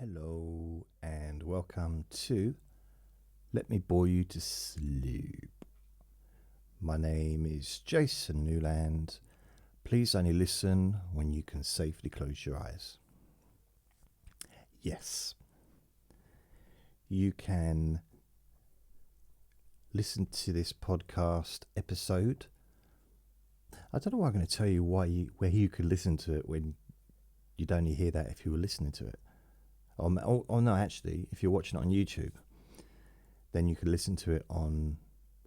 Hello and welcome to Let Me Bore You to Sleep. My name is Jason Newland. Please only listen when you can safely close your eyes. Yes, you can listen to this podcast episode. I don't know why I'm going to tell you where you could listen to it when you'd only hear that if you were listening to it. Oh no, actually, if you're watching it on YouTube, then you can listen to it on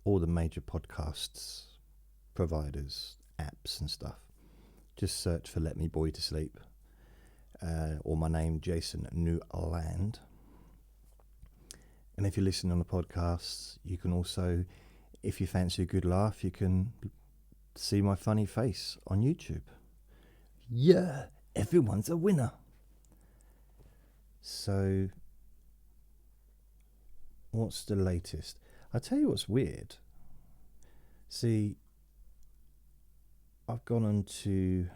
all the major podcasts providers, apps and stuff. Just search for Let Me Bore You to Sleep, or my name, Jason Newland. And if you're listening on the podcasts, you can also, if you fancy a good laugh, you can see my funny face on YouTube. Yeah, everyone's a winner. So, what's the latest? I'll tell you what's weird. See, I've gone on to...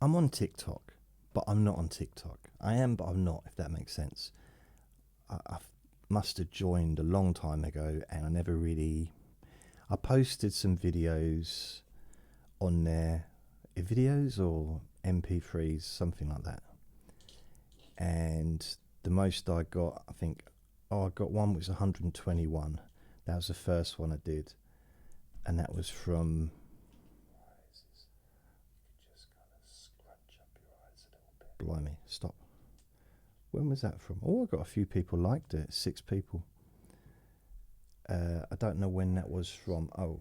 I'm on TikTok, but I'm not on TikTok. I am, but I'm not, if that makes sense. I must have joined a long time ago, and I never really... I posted some videos on there. Videos or MP3s, something like that. And the most I got, I think, I got one which was 121. That was the first one I did. And that was from... Just kind of scrunch up your eyes a little bit. Blimey, stop. When was that from? Oh, I got a few people liked it. 6 people. I don't know when that was from. Oh,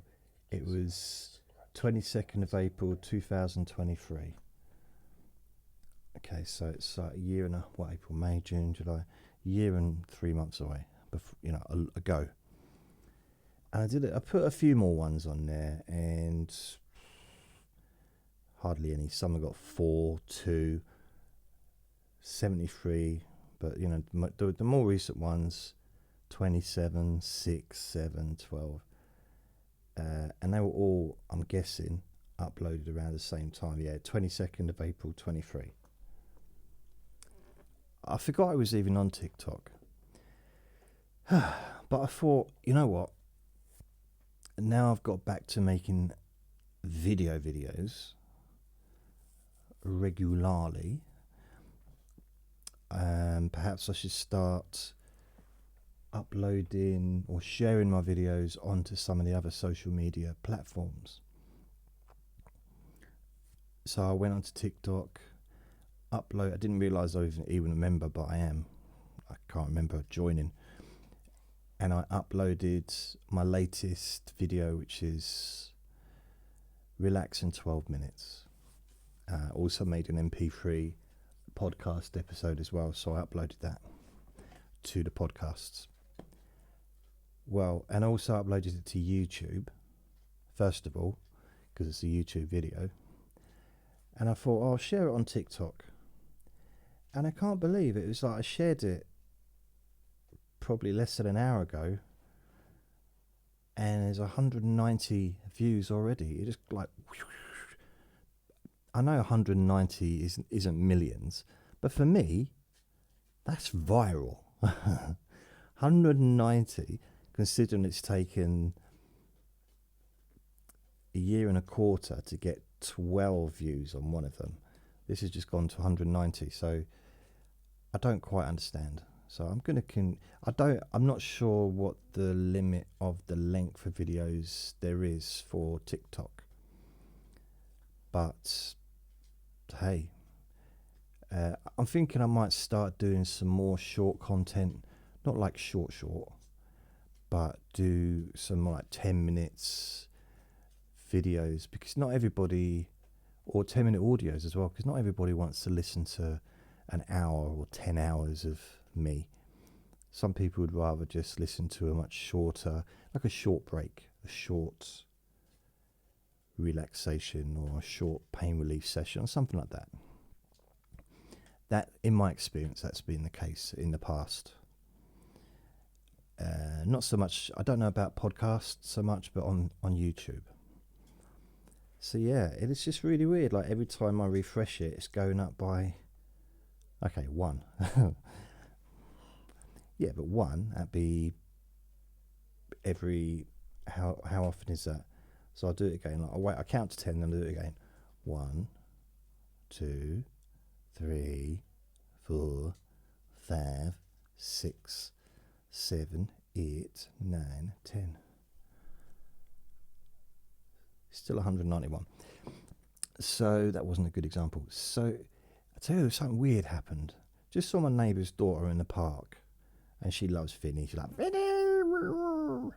it was 22nd of April 2023. Okay, so it's a year and April, May, June, July, year and 3 months away, ago. And I put a few more ones on there, and hardly any. Some have got 4, 2, 73, but the more recent ones, 27, 6, 7, 12, and they were all, I'm guessing, uploaded around the same time. Yeah, 22nd of April 23. I forgot I was even on TikTok. But I thought, you know what? Now I've got back to making videos regularly. Perhaps I should start uploading or sharing my videos onto some of the other social media platforms. So I went onto TikTok, I didn't realise I was even a member, but I am. I can't remember joining. And I uploaded my latest video, which is Relax in 12 minutes. Also made an MP3 podcast episode as well, so I uploaded that to the podcasts. Well, and also uploaded it to YouTube, first of all, because it's a YouTube video. And I thought, I'll share it on TikTok. And I can't believe it. It was like I shared it probably less than an hour ago, and there's 190 views already. It just like... I know 190 isn't millions, but for me, that's viral. 190, considering it's taken a year and a quarter to get 12 views on one of them. This has just gone to 190, so I don't quite understand. So I'm not sure what the limit of the length of videos there is for TikTok. But hey, I'm thinking I might start doing some more short content, not like short, but do some more like 10 minutes videos, because not everybody, or 10-minute audios as well, because not everybody wants to listen to an hour or 10 hours of me. Some people would rather just listen to a much shorter, like a short break, a short relaxation or a short pain relief session or something like that. That, in my experience, that's been the case in the past. Not so much, I don't know about podcasts so much, but on YouTube. So yeah, it is just really weird. Like every time I refresh it, it's going up by, okay, 1. Yeah, but 1, that'd be every, how often is that? So I'll do it again. Like I count to 10, then I'll do it again. 1, 2, 3, 4, 5, 6, 7, 8, 9, 10. Still 191. So that wasn't a good example. So I tell you, something weird happened. Just saw my neighbour's daughter in the park, and she loves Vinny. She's like, Vinny!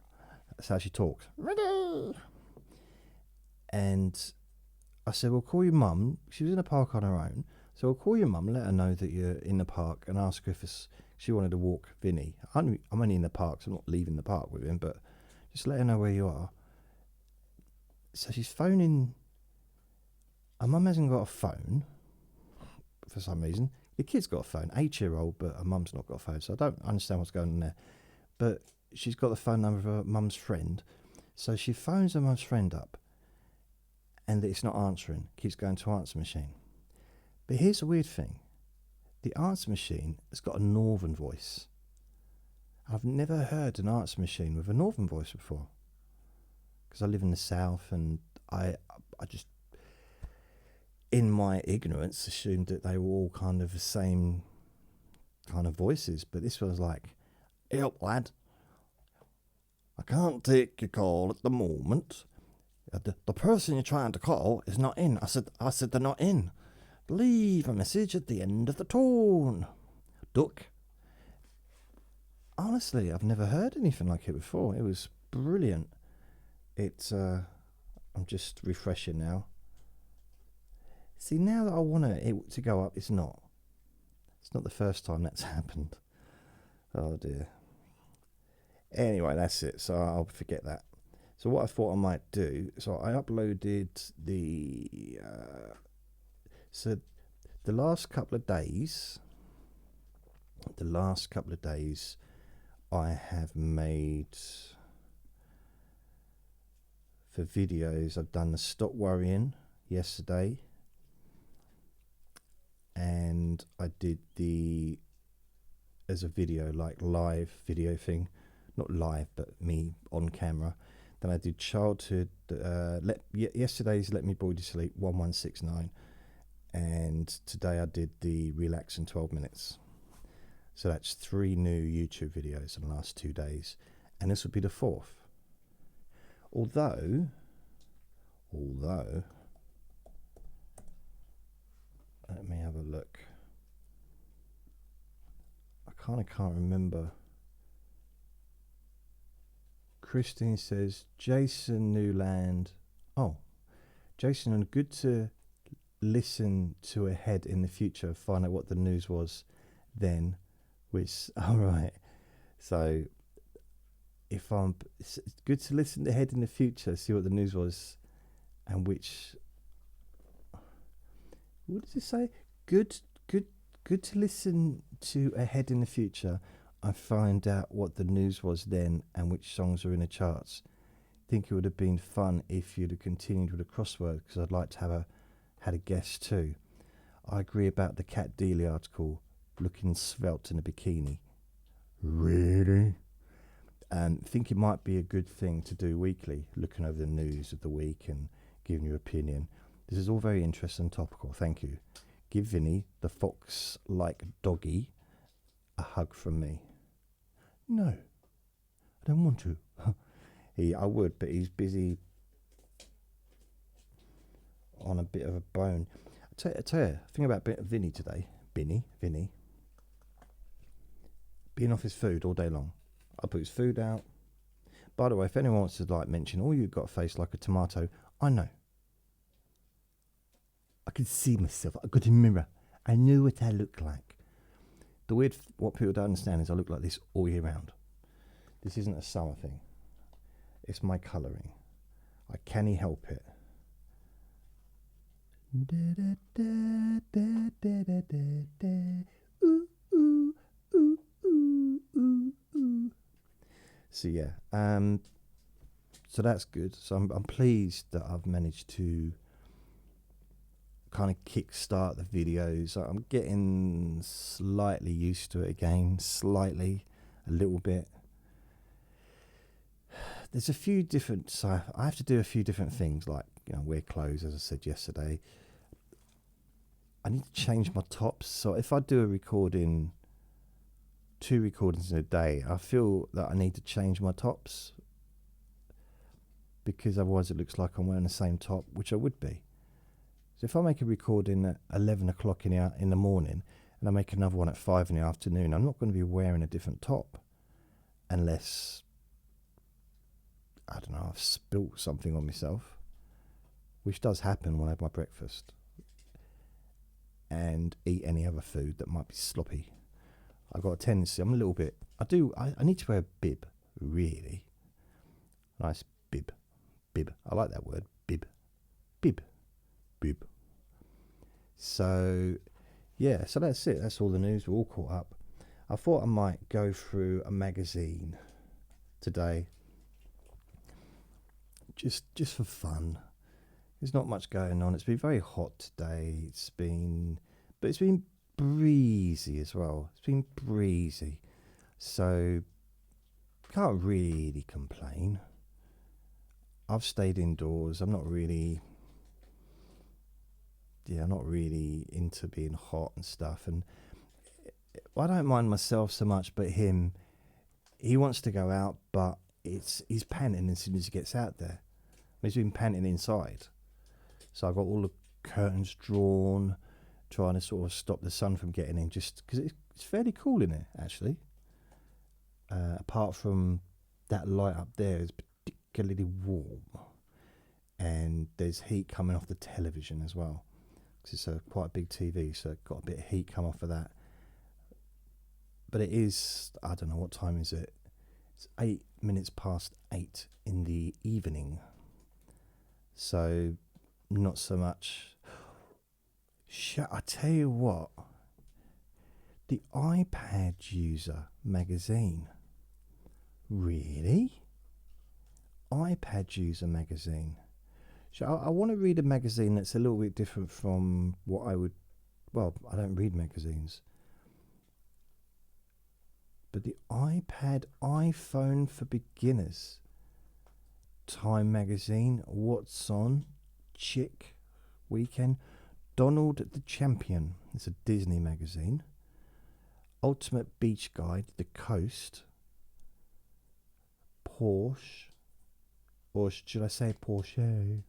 That's how she talks. Vinny! And I said, well, call your mum. She was in the park on her own. So I'll call your mum, let her know that you're in the park, and ask her if she wanted to walk Vinny. I'm only in the park, so I'm not leaving the park with him, but just let her know where you are. So she's phoning. Her mum hasn't got a phone for some reason. The kid's got a phone, 8-year-old, but her mum's not got a phone, so I don't understand what's going on there. But she's got the phone number of her mum's friend, so she phones her mum's friend up, and it's not answering. Keeps going to answer machine. But here's the weird thing: the answer machine has got a northern voice. I've never heard an answer machine with a northern voice before, because I live in the south, and I just, in my ignorance, assumed that they were all kind of the same kind of voices. But this was like, "Help, lad. I can't take your call at the moment. The person you're trying to call is not in." I said they're not in. Leave a message at the end of the tone. Duck. Honestly, I've never heard anything like it before. It was brilliant. I'm just refreshing now. See, now that I want it to go up, it's not. It's not the first time that's happened. Oh dear. Anyway, that's it. So I'll forget that. So what I thought I might do, so I uploaded the, so the last couple of days, I have made, for videos, I've done the Stop Worrying yesterday, and I did as a video, like live video thing, not live, but me on camera. Then I did childhood, yesterday's Let Me Bore You to Sleep 1169, and today I did the Relax in 12 Minutes. So that's 3 new YouTube videos in the last 2 days, and this will be the 4th. Although, let me have a look. I kind of can't remember. Christine says, Jason Newland. Oh, Jason, and good to listen to ahead in the future, find out what the news was then, which, all right. So it's good to listen ahead in the future, see what the news was, and which, what does it say? Good to listen to ahead in the future. I find out what the news was then and which songs are in the charts. Think it would have been fun if you'd have continued with a crossword, because I'd like to have had a guess too. I agree about the Cat Dealey article, looking svelte in a bikini. Really? And think it might be a good thing to do weekly, looking over the news of the week and giving your opinion. This is all very interesting and topical. Thank you. Give Vinny, the fox-like doggy, a hug from me. No, I don't want to. I would, but he's busy on a bit of a bone. I tell you, think about Vinny today. Vinny. Being off his food all day long. I put his food out. By the way, if anyone wants to mention, oh, you've got a face like a tomato, I know. I can see myself. I got a mirror. I know what I look like. What people don't understand is I look like this all year round. This isn't a summer thing. It's my colouring. I can't help it. So yeah. So that's good. So I'm pleased that I've managed to kind of kickstart the videos. I'm getting slightly used to it again, a little bit. There's a few different, so I have to do a few different things, like, you know, wear clothes, as I said yesterday. I need to change my tops. So if I do a recording, 2 recordings in a day, I feel that I need to change my tops, because otherwise it looks like I'm wearing the same top, which I would be. So if I make a recording at 11 o'clock in the morning and I make another one at 5 in the afternoon, I'm not going to be wearing a different top unless, I don't know, I've spilt something on myself, which does happen when I have my breakfast and eat any other food that might be sloppy. I've got a tendency, I'm a little bit, I need to wear a bib, really. Nice bib. I like that word, bib. So, yeah, so that's it. That's all the news. We're all caught up. I thought I might go through a magazine today, just for fun. There's not much going on. It's been very hot today. But it's been breezy as well. It's been breezy, so can't really complain. I've stayed indoors. I'm not really into being hot and stuff, and I don't mind myself so much, but he wants to go out, but he's panting as soon as he gets out there. He's been panting inside, so I've got all the curtains drawn, trying to sort of stop the sun from getting in, just because it's fairly cool in there, actually. Apart from that light up there is particularly warm, and there's heat coming off the television as well, because it's quite a big TV, so it got a bit of heat come off of that. But it is, I don't know, what time is it? It's 8 minutes past 8 in the evening, so not so much. I tell you what, the iPad User magazine. Really? iPad User magazine. So I want to read a magazine that's a little bit different from what I would. Well, I don't read magazines. But the iPhone for Beginners. Time magazine. What's on? Chick. Weekend. Donald the Champion. It's a Disney magazine. Ultimate Beach Guide. The Coast. Porsche. Or should I say Porsche?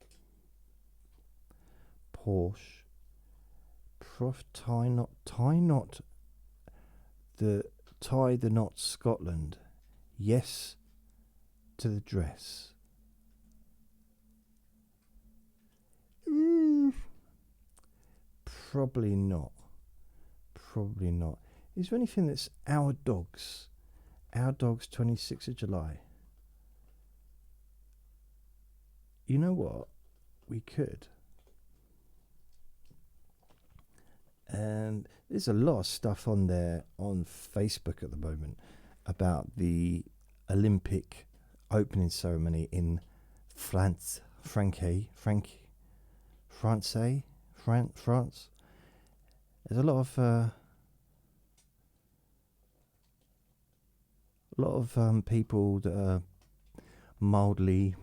Porsche. Tie the knot Scotland. Yes to the dress. Probably not. Is there anything that's Our Dogs? Our Dogs, 26th of July. You know what? We could. And there's a lot of stuff on there on Facebook at the moment about the Olympic opening ceremony in France. There's a lot of people that are mildly,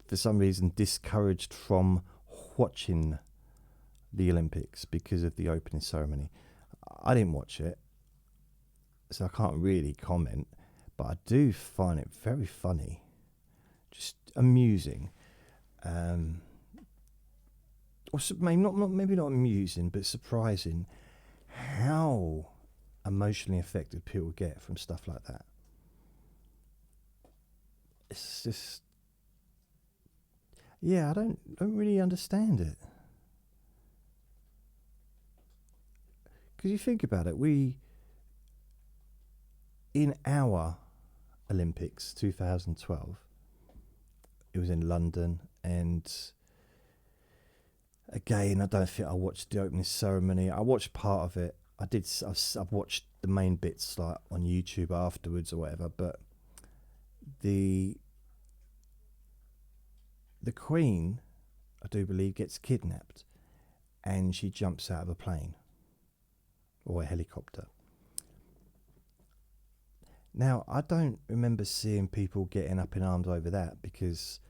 for some reason, discouraged from watching the Olympics because of the opening ceremony. I didn't watch it, so I can't really comment, but I do find it very funny, just amusing, or maybe not amusing, but surprising how emotionally affected people get from stuff like that. It's just, yeah, I don't really understand it. Because you think about it, in our Olympics 2012, it was in London, and again, I don't think I watched the opening ceremony. I watched part of it. I've watched the main bits like on YouTube afterwards or whatever, but the the Queen, I do believe, gets kidnapped and she jumps out of a plane or a helicopter. Now, I don't remember seeing people getting up in arms over that, because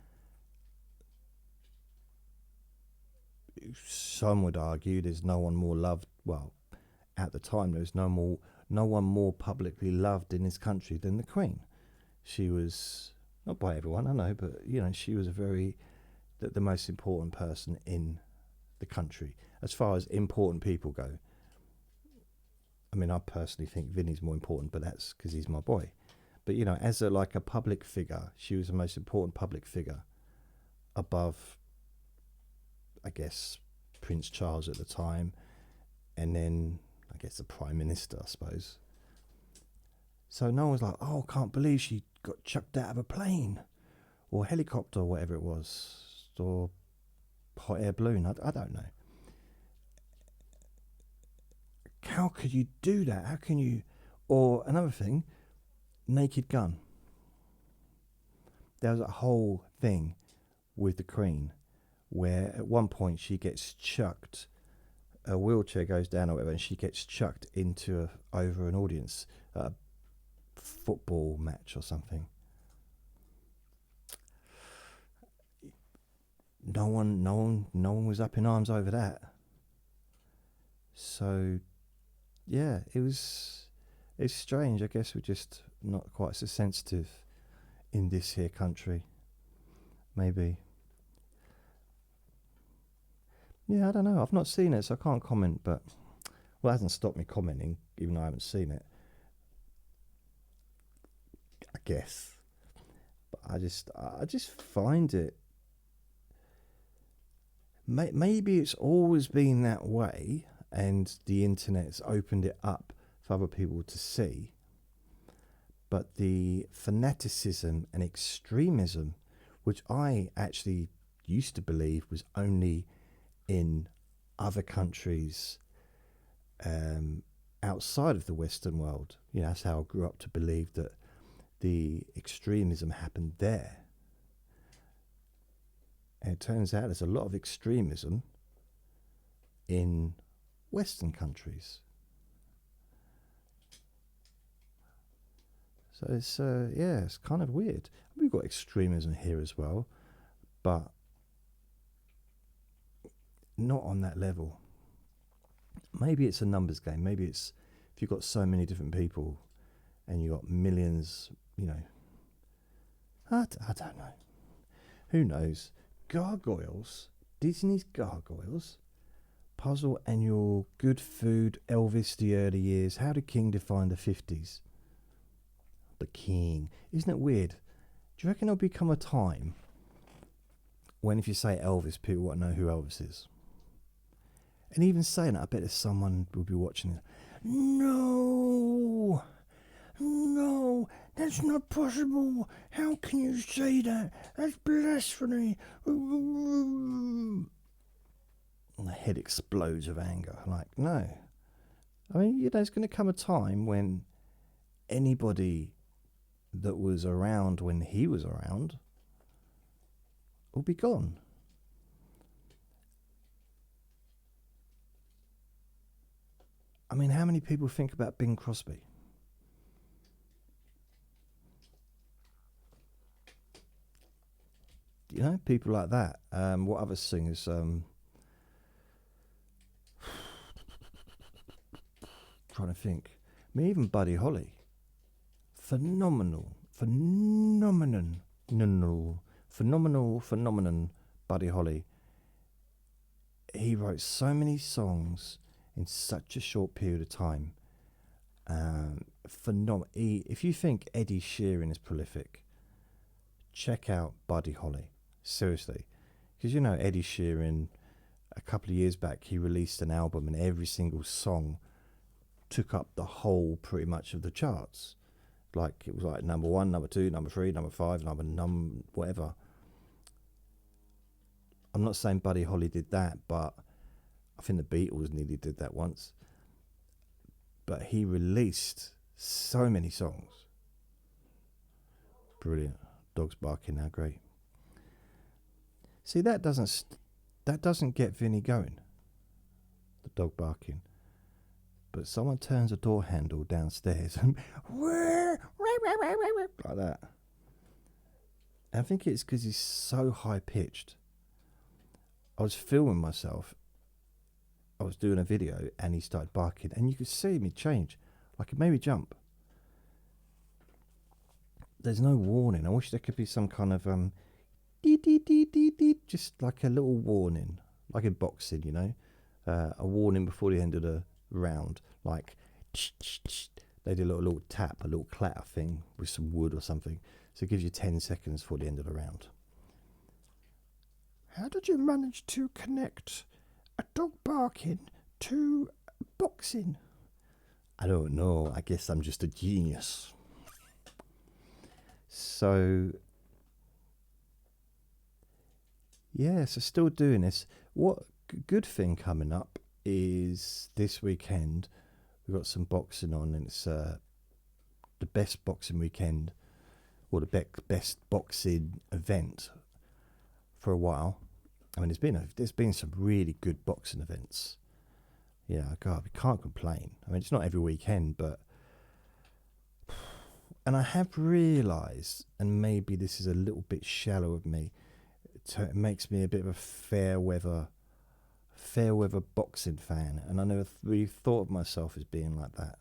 some would argue there's no one more loved. Well, at the time, there was no one more publicly loved in this country than the Queen. She was, not by everyone, I know, but she was the most important person in the country as far as important people go. I mean, I personally think Vinny's more important, but that's because he's my boy. But as a public figure, she was the most important public figure above, I guess, Prince Charles at the time, and then I guess the Prime Minister, I suppose. So no one's like, oh, I can't believe she got chucked out of a plane or helicopter or whatever it was, or hot air balloon. I don't know. How could you do that? How can you? Or another thing, Naked Gun. There was a whole thing with the Queen where at one point she gets chucked, a wheelchair goes down or whatever, and she gets chucked over an audience at a football match or something. No one was up in arms over that. So yeah, it's strange. I guess we're just not quite so sensitive in this here country. Maybe. Yeah, I don't know. I've not seen it, so I can't comment. But it hasn't stopped me commenting, even though I haven't seen it, I guess. But I just find it. Maybe it's always been that way, and the internet's opened it up for other people to see. But the fanaticism and extremism, which I actually used to believe was only in other countries outside of the Western world, that's how I grew up to believe that the extremism happened there. And it turns out there's a lot of extremism in Western countries. So it's kind of weird. We've got extremism here as well, but not on that level. Maybe it's a numbers game. Maybe it's if you've got so many different people and you've got millions, I don't know. Who knows? Gargoyles, Disney's Gargoyles, Puzzle Annual, Good Food, Elvis, the early years, How the King defined the 50s. The King. Isn't it weird? Do you reckon there'll become a time when if you say Elvis, people won't know who Elvis is? And even saying that, I bet there's someone will be watching it. No, that's not possible. How can you say that? That's blasphemy. And the head explodes of anger. Like, no. I mean, there's going to come a time when anybody that was around when he was around will be gone. I mean, how many people think about Bing Crosby? People like that. What other singers? Trying to think. I mean, even Buddy Holly. Phenomenal Buddy Holly. He wrote so many songs in such a short period of time. Phenomenal. If you think Eddie Sheeran is prolific, check out Buddy Holly. Seriously. Because Eddie Sheeran, a couple of years back, he released an album and every single song took up the whole pretty much of the charts. Like it was like number 1, number 2, number 3, number 5, whatever. I'm not saying Buddy Holly did that, but I think the Beatles nearly did that once. But he released so many songs. Brilliant. Dogs barking now, great. See, that doesn't get Vinny going. The dog barking. But someone turns a door handle downstairs and like that. And I think it's because he's so high pitched. I was filming myself. I was doing a video and he started barking, and you could see me change. Like, it made me jump. There's no warning. I wish there could be some kind of dee, dee, dee, dee, dee, just like a little warning, like in boxing, you know, a warning before the end of the round, like they do a little tap, a little clatter thing with some wood or something, so it gives you 10 seconds for the end of the round. How did you manage to connect a dog barking to boxing? I don't know. I guess I'm just a genius. So, yeah, so still doing this. What good thing coming up is this weekend we've got some boxing on, and it's the best boxing weekend, or the best boxing event for a while. I mean, there's been some really good boxing events. Yeah, God, we can't complain. I mean, it's not every weekend, but... And I have realised, and maybe this is a little bit shallow of me, it makes me a bit of a fair weather boxing fan, and I never really thought of myself as being like that.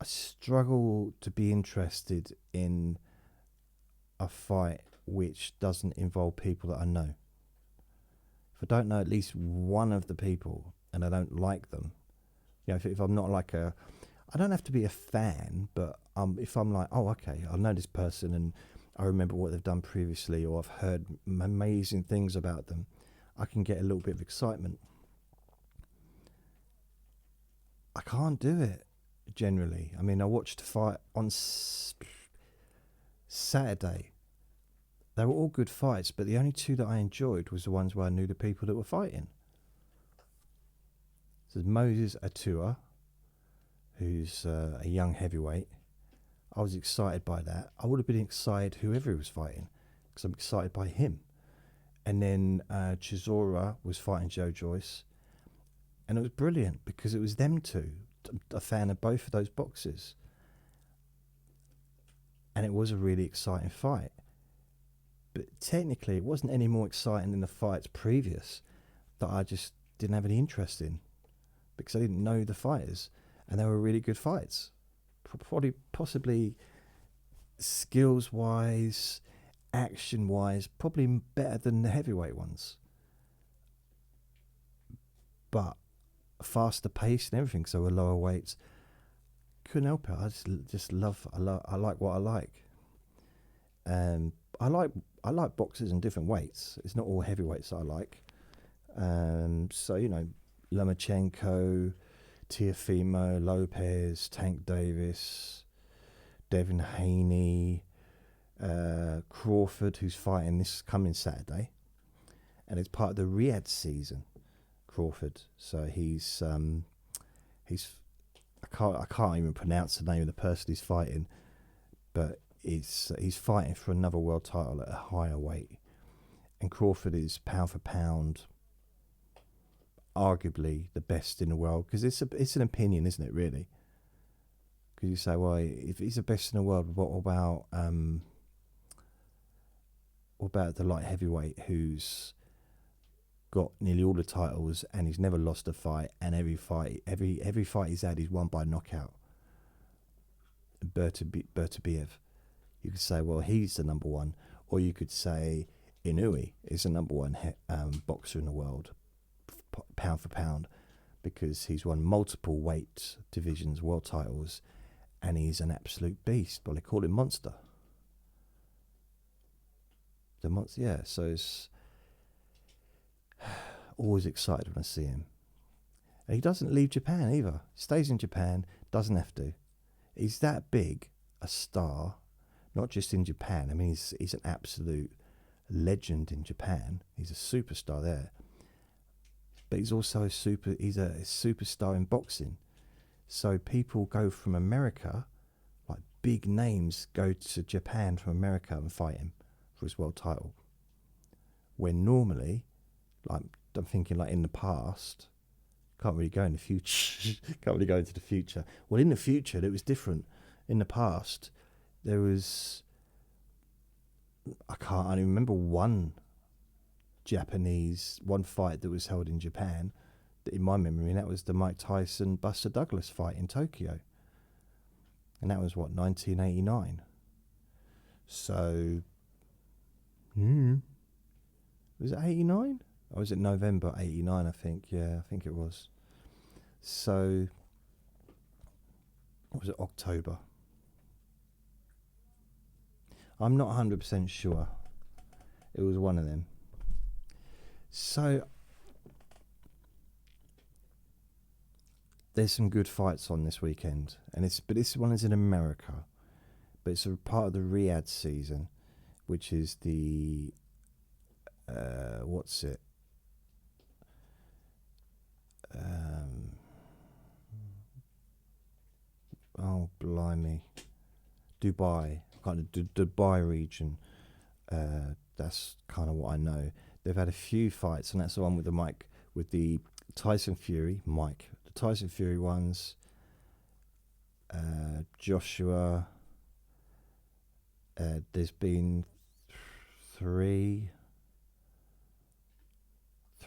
I struggle to be interested in a fight which doesn't involve people that I know. If I don't know at least one of the people and I don't like them, you know, if I'm not like I don't have to be a fan, but if I'm like, oh, okay, I know this person and I remember what they've done previously, or I've heard amazing things about them, I can get a little bit of excitement. I can't do it generally. I mean, I watched a fight on Saturday. They were all good fights, but the only two that I enjoyed was the ones where I knew the people that were fighting. So there's Moses Atua, who's a young heavyweight. I was excited by that. I would have been excited whoever he was fighting, because I'm excited by him. And then Chisora was fighting Joe Joyce, and it was brilliant because it was them two. A fan of both of those boxers, and it was a really exciting fight. But technically, it wasn't any more exciting than the fights previous that I just didn't have any interest in, because I didn't know the fighters, and they were really good fights. Possibly skills-wise, action-wise, probably better than the heavyweight ones. But faster pace and everything, so we're lower weights. Couldn't help it. I just love. I like what I like. I like boxers in different weights. It's not all heavyweights that I like. So, you know, Lomachenko, Teofimo Lopez, Tank Davis, Devin Haney, Crawford, who's fighting this coming Saturday, and it's part of the Riyadh season. Crawford, so he's I can't even pronounce the name of the person he's fighting, but he's fighting for another world title at a higher weight, and Crawford is pound for pound arguably the best in the world, because it's an opinion, isn't it, really? Because you say, well, if he's the best in the world, what about the light heavyweight who's got nearly all the titles and he's never lost a fight, and every fight he's had he's won by knockout? Bertabiev. You could say, well, he's the number one, or you could say Inoue is the number one boxer in the world, pound for pound, because he's won multiple weight divisions, world titles, and he's an absolute beast. Well, they call him Monster. The Monster, yeah. So it's always excited when I see him. And he doesn't leave Japan either. He stays in Japan, doesn't have to. He's that big a star, not just in Japan. I mean, he's an absolute legend in Japan. He's a superstar there. But he's also he's a superstar in boxing. So people go from America, like big names go to Japan from America and fight him for his world title. when normally, like I'm thinking like in the past, can't really go in the future. Can't really go into the future. Well, in the future, it was different. In the past, there was, I only remember one fight that was held in Japan, in my memory, and that was the Mike Tyson Buster Douglas fight in Tokyo. And that was 1989. So, was it 89? Or was it November 89, I think? Yeah, I think it was. So, what was it, October? I'm not 100% sure. It was one of them. So, there's some good fights on this weekend. But this one is in America. But it's a part of the Riyadh season, which is the, what's it? Oh, blimey. Dubai, kind of Dubai region. That's kind of what I know. They've had a few fights, and that's the one with the Tyson Fury, the Tyson Fury ones, Joshua. There's been three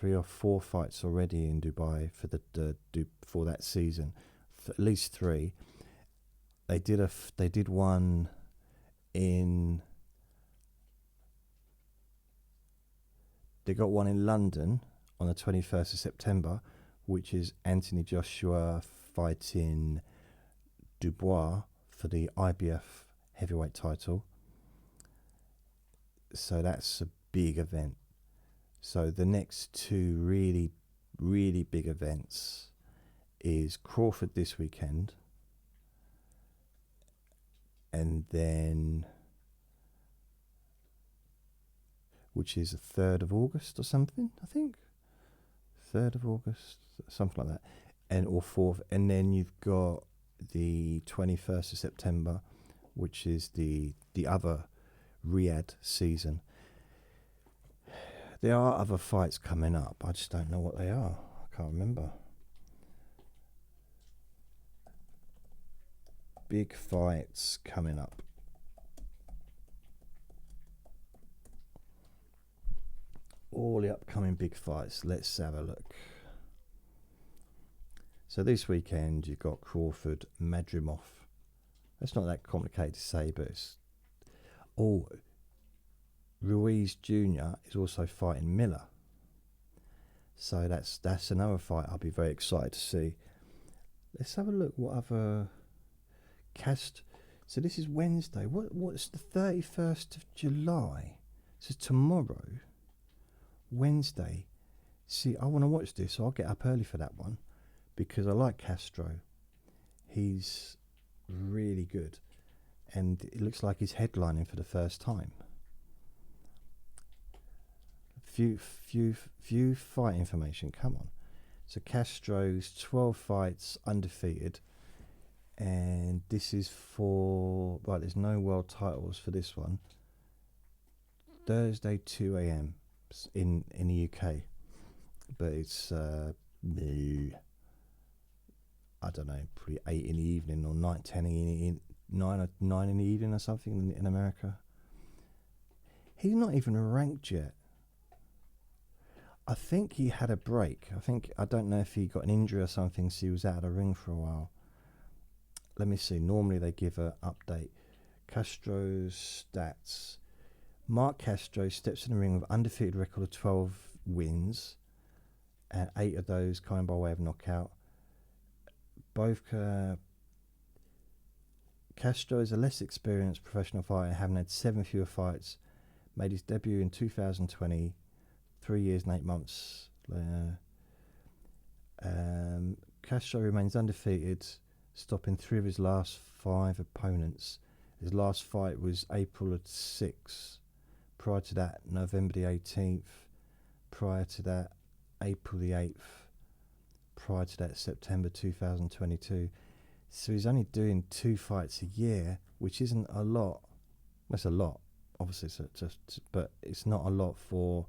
or four fights already in Dubai for that season, at least three. They did one in. They got one in London on the 21st of September, which is Anthony Joshua fighting Dubois for the IBF heavyweight title. So that's a big event. So the next two really, really big events is Crawford this weekend, and then, which is the 3rd of August or something, I think. 3rd of August, something like that. Or 4th. And then you've got the 21st of September, which is the other Riyadh season. There are other fights coming up. I just don't know what they are. I can't remember. Big fights coming up. All the upcoming big fights. Let's have a look. So this weekend you've got Crawford, Madrimov. That's not that complicated to say, but it's... Oh, Ruiz Jr. is also fighting Miller. So that's another fight I'll be very excited to see. Let's have a look what other... So this is Wednesday. What's the 31st of July? So tomorrow, Wednesday. See, I want to watch this, so I'll get up early for that one, because I like Castro. He's really good, and it looks like he's headlining for the first time. Few fight information. Come on. So Castro's 12 fights, undefeated, and this is for... Right, there's no world titles for this one. Thursday 2 a.m. in the UK, but it's I don't know, probably 8 in the evening, or 9 in the evening or something in America. He's not even ranked yet. I think he had a break. I don't know if he got an injury or something, so he was out of the ring for a while. Let me see. Normally they give an update. Castro's stats. Mark Castro steps in the ring with an undefeated record of 12 wins, and 8 of those coming by way of knockout. Castro is a less experienced professional fighter, having had 7 fewer fights. Made his debut in 2020, 3 years and 8 months. Castro remains undefeated, stopping 3 of his last 5 opponents. His last fight was April 6th. Prior to that, November the 18th. Prior to that, April the 8th. Prior to that, September 2022. So he's only doing 2 fights a year, which isn't a lot. That's a lot, obviously, but it's not a lot for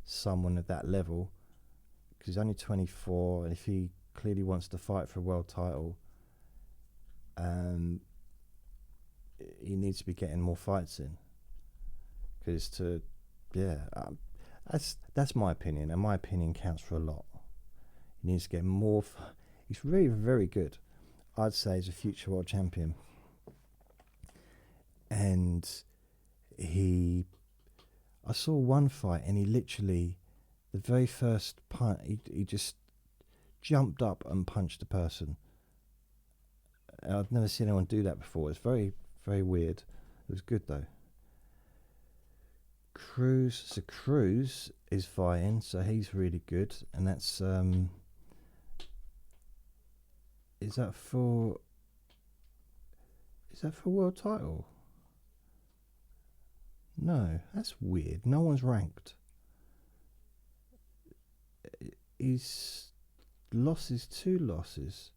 someone at that level, because he's only 24, and if he clearly wants to fight for a world title, he needs to be getting more fights in. Because that's my opinion, and my opinion counts for a lot. He needs to get more. He's very, very good. I'd say he's a future world champion. And I saw one fight, and he literally, the very first punch, he just jumped up and punched a person. I've never seen anyone do that before. It's very, very weird. It was good though. Cruz is fighting, so he's really good, and that's is that for world title? No, that's weird. No one's ranked. He's losses, 2 losses.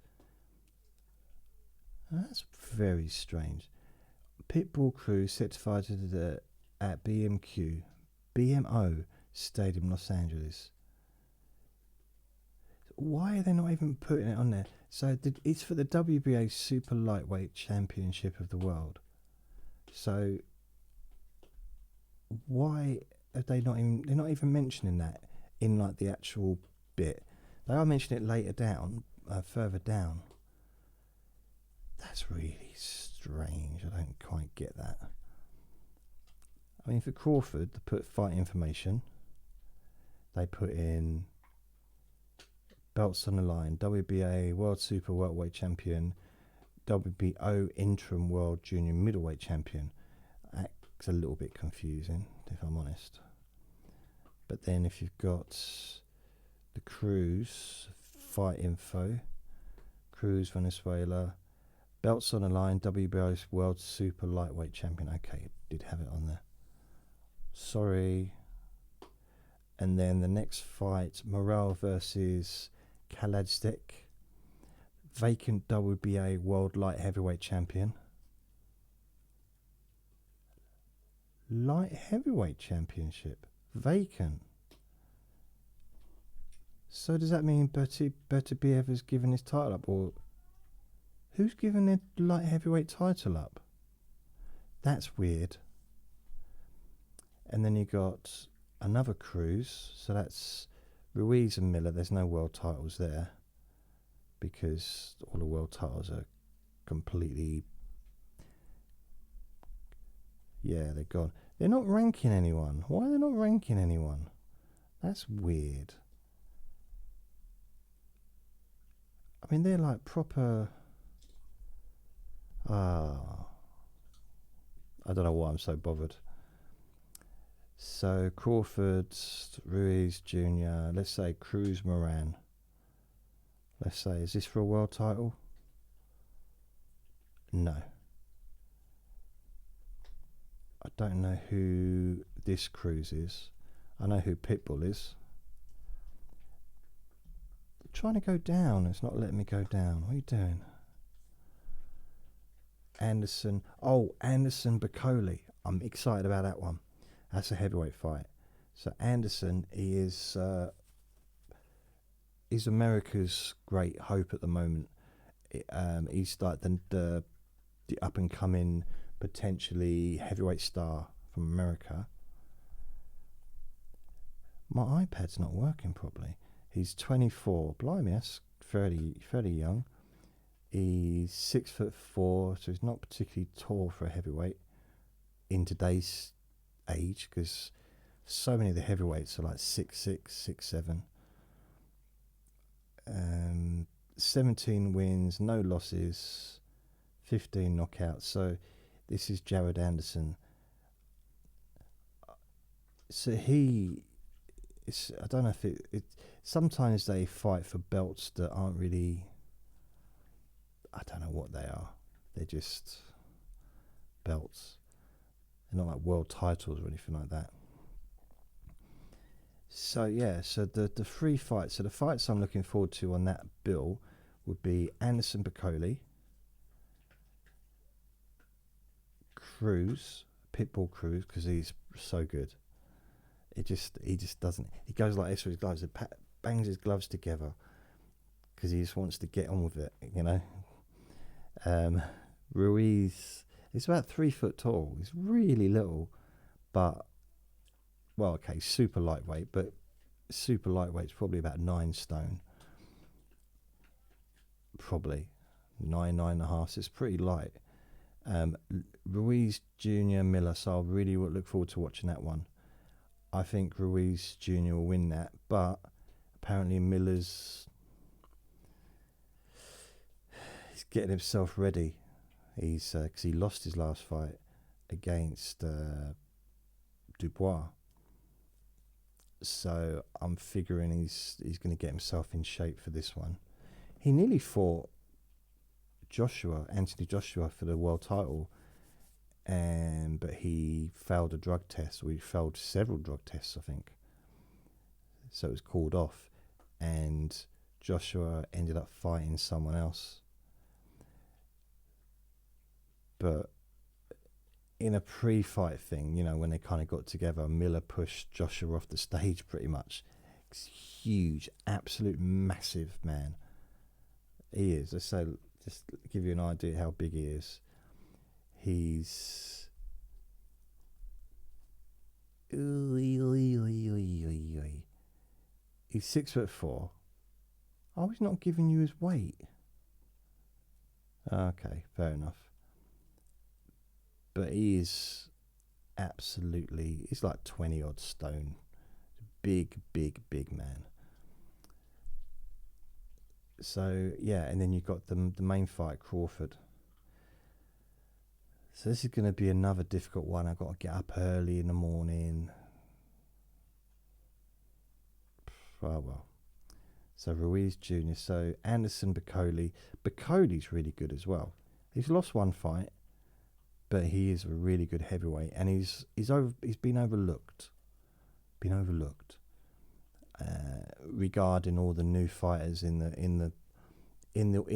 That's very strange. Pitbull Cruz set to fight at BMO Stadium, Los Angeles. Why are they not even putting it on there? So it's for the WBA Super Lightweight Championship of the World. So why are they not even? They're not even mentioning that in like the actual bit. They are mentioning it later down, further down. That's really strange. I don't quite get that. I mean, for Crawford, they put fight information. They put in belts on the line, WBA World Super Welterweight Champion, WBO Interim World Junior Middleweight Champion. That's a little bit confusing, if I'm honest. But then if you've got the Cruz fight info, Cruz Venezuela, belts on the line, WBO World Super Lightweight Champion. Okay, it did have it on there. Sorry. And then the next fight, Morel versus Kalajdek, vacant WBA World Light Heavyweight Champion. Light Heavyweight Championship, vacant. So does that mean Beterbiev given his title up, or who's given the Light Heavyweight title up? That's weird. And then you got another Cruz, so that's Ruiz and Miller. There's no world titles there because all the world titles are completely, they're gone. They're not ranking anyone. Why are they not ranking anyone? That's weird. I mean, they're like proper. I don't know why I'm so bothered. So Crawford, Ruiz Jr., let's say Cruz Moran. Let's say, is this for a world title? No. I don't know who this Cruz is. I know who Pitbull is. I'm trying to go down. It's not letting me go down. What are you doing? Anderson. Oh, Anderson Bacoli. I'm excited about that one. That's a heavyweight fight. So Anderson, he's America's great hope at the moment. He's like the up and coming, potentially heavyweight star from America. My iPad's not working properly. He's 24. Blimey, that's fairly young. He's 6'4", so he's not particularly tall for a heavyweight in today's age, because so many of the heavyweights are like 6'6", 6'7". 17 wins, no losses, 15 knockouts. So this is Jared Anderson. So I don't know if it sometimes they fight for belts that aren't really, I don't know what they are. They're just belts. They're not like world titles or anything like that. So so the 3 fights. So the fights I'm looking forward to on that bill would be Anderson Bacoli, Cruz, Pitbull Cruz, because he's so good. He just doesn't. He goes like this with his gloves. He bangs his gloves together because he just wants to get on with it, you know. Ruiz, he's about 3 foot tall. He's really little, but well, okay, super lightweight, but super lightweight's probably about 9 stone, probably 9.5. So it's pretty light. Ruiz Jr. Miller. So I really look forward to watching that one. I think Ruiz Jr. will win that, but apparently Miller's he's getting himself ready. He's because he lost his last fight against Dubois. So I'm figuring he's going to get himself in shape for this one. He nearly fought Anthony Joshua, for the world title, but he failed a drug test, or he failed several drug tests, I think. So it was called off, and Joshua ended up fighting someone else. But in a pre-fight thing, you know, when they kind of got together, Miller pushed Joshua off the stage pretty much. He's huge, absolute massive man. He is. So just to give you an idea how big he is. He's 6'4". Oh, he's not giving you his weight. Okay, fair enough. But he is absolutely, he's like 20 odd stone. Big man. So yeah, and then you've got the main fight, Crawford. So this is going to be another difficult one. I've got to get up early in the morning. Oh well. So Ruiz Jr. So Anderson Bacoli. Bacoli's really good as well. He's lost one fight, but he is a really good heavyweight, and he's been overlooked. Regarding all the new fighters in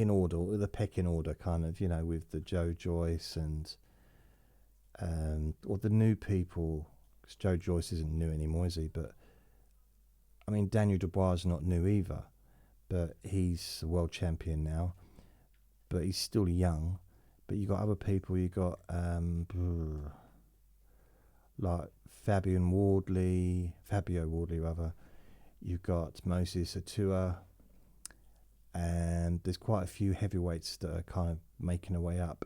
order, the pecking order, kind of, you know, with the Joe Joyce and or the new people, because Joe Joyce isn't new anymore, is he? But I mean, Daniel Dubois is not new either, but he's a world champion now, but he's still young. But you got other people. You got like Fabio Wardley rather. You've got Moses Atua, and there's quite a few heavyweights that are kind of making their way up.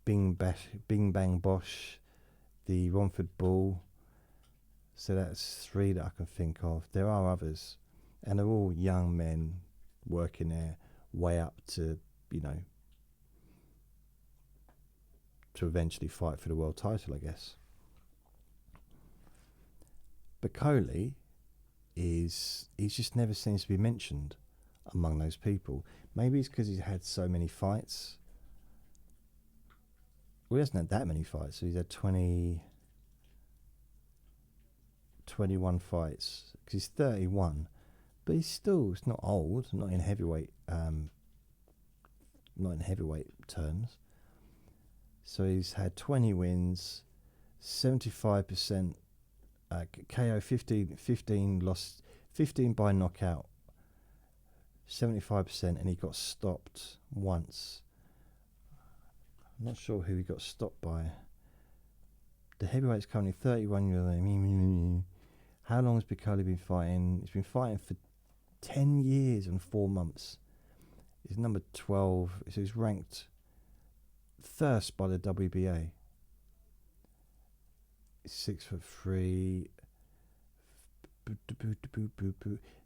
Bing Bang Bosch, the Romford Bull. So that's 3 that I can think of. There are others, and they're all young men working their way up to, you know, to eventually fight for the world title, I guess. Bacoli he's just never seems to be mentioned among those people. Maybe it's because he's had so many fights. Well, he hasn't had that many fights. So he's had 21 fights, because he's 31, but it's not old, not in heavyweight terms. So he's had 20 wins, 75% KO, 15 lost, 15 by knockout, 75%, and he got stopped once. I'm not sure who he got stopped by. The heavyweight's currently 31 years old. How long has Bacoli been fighting? He's been fighting for 10 years and 4 months. He's number 12. So he's ranked first by the WBA. He's 6'3".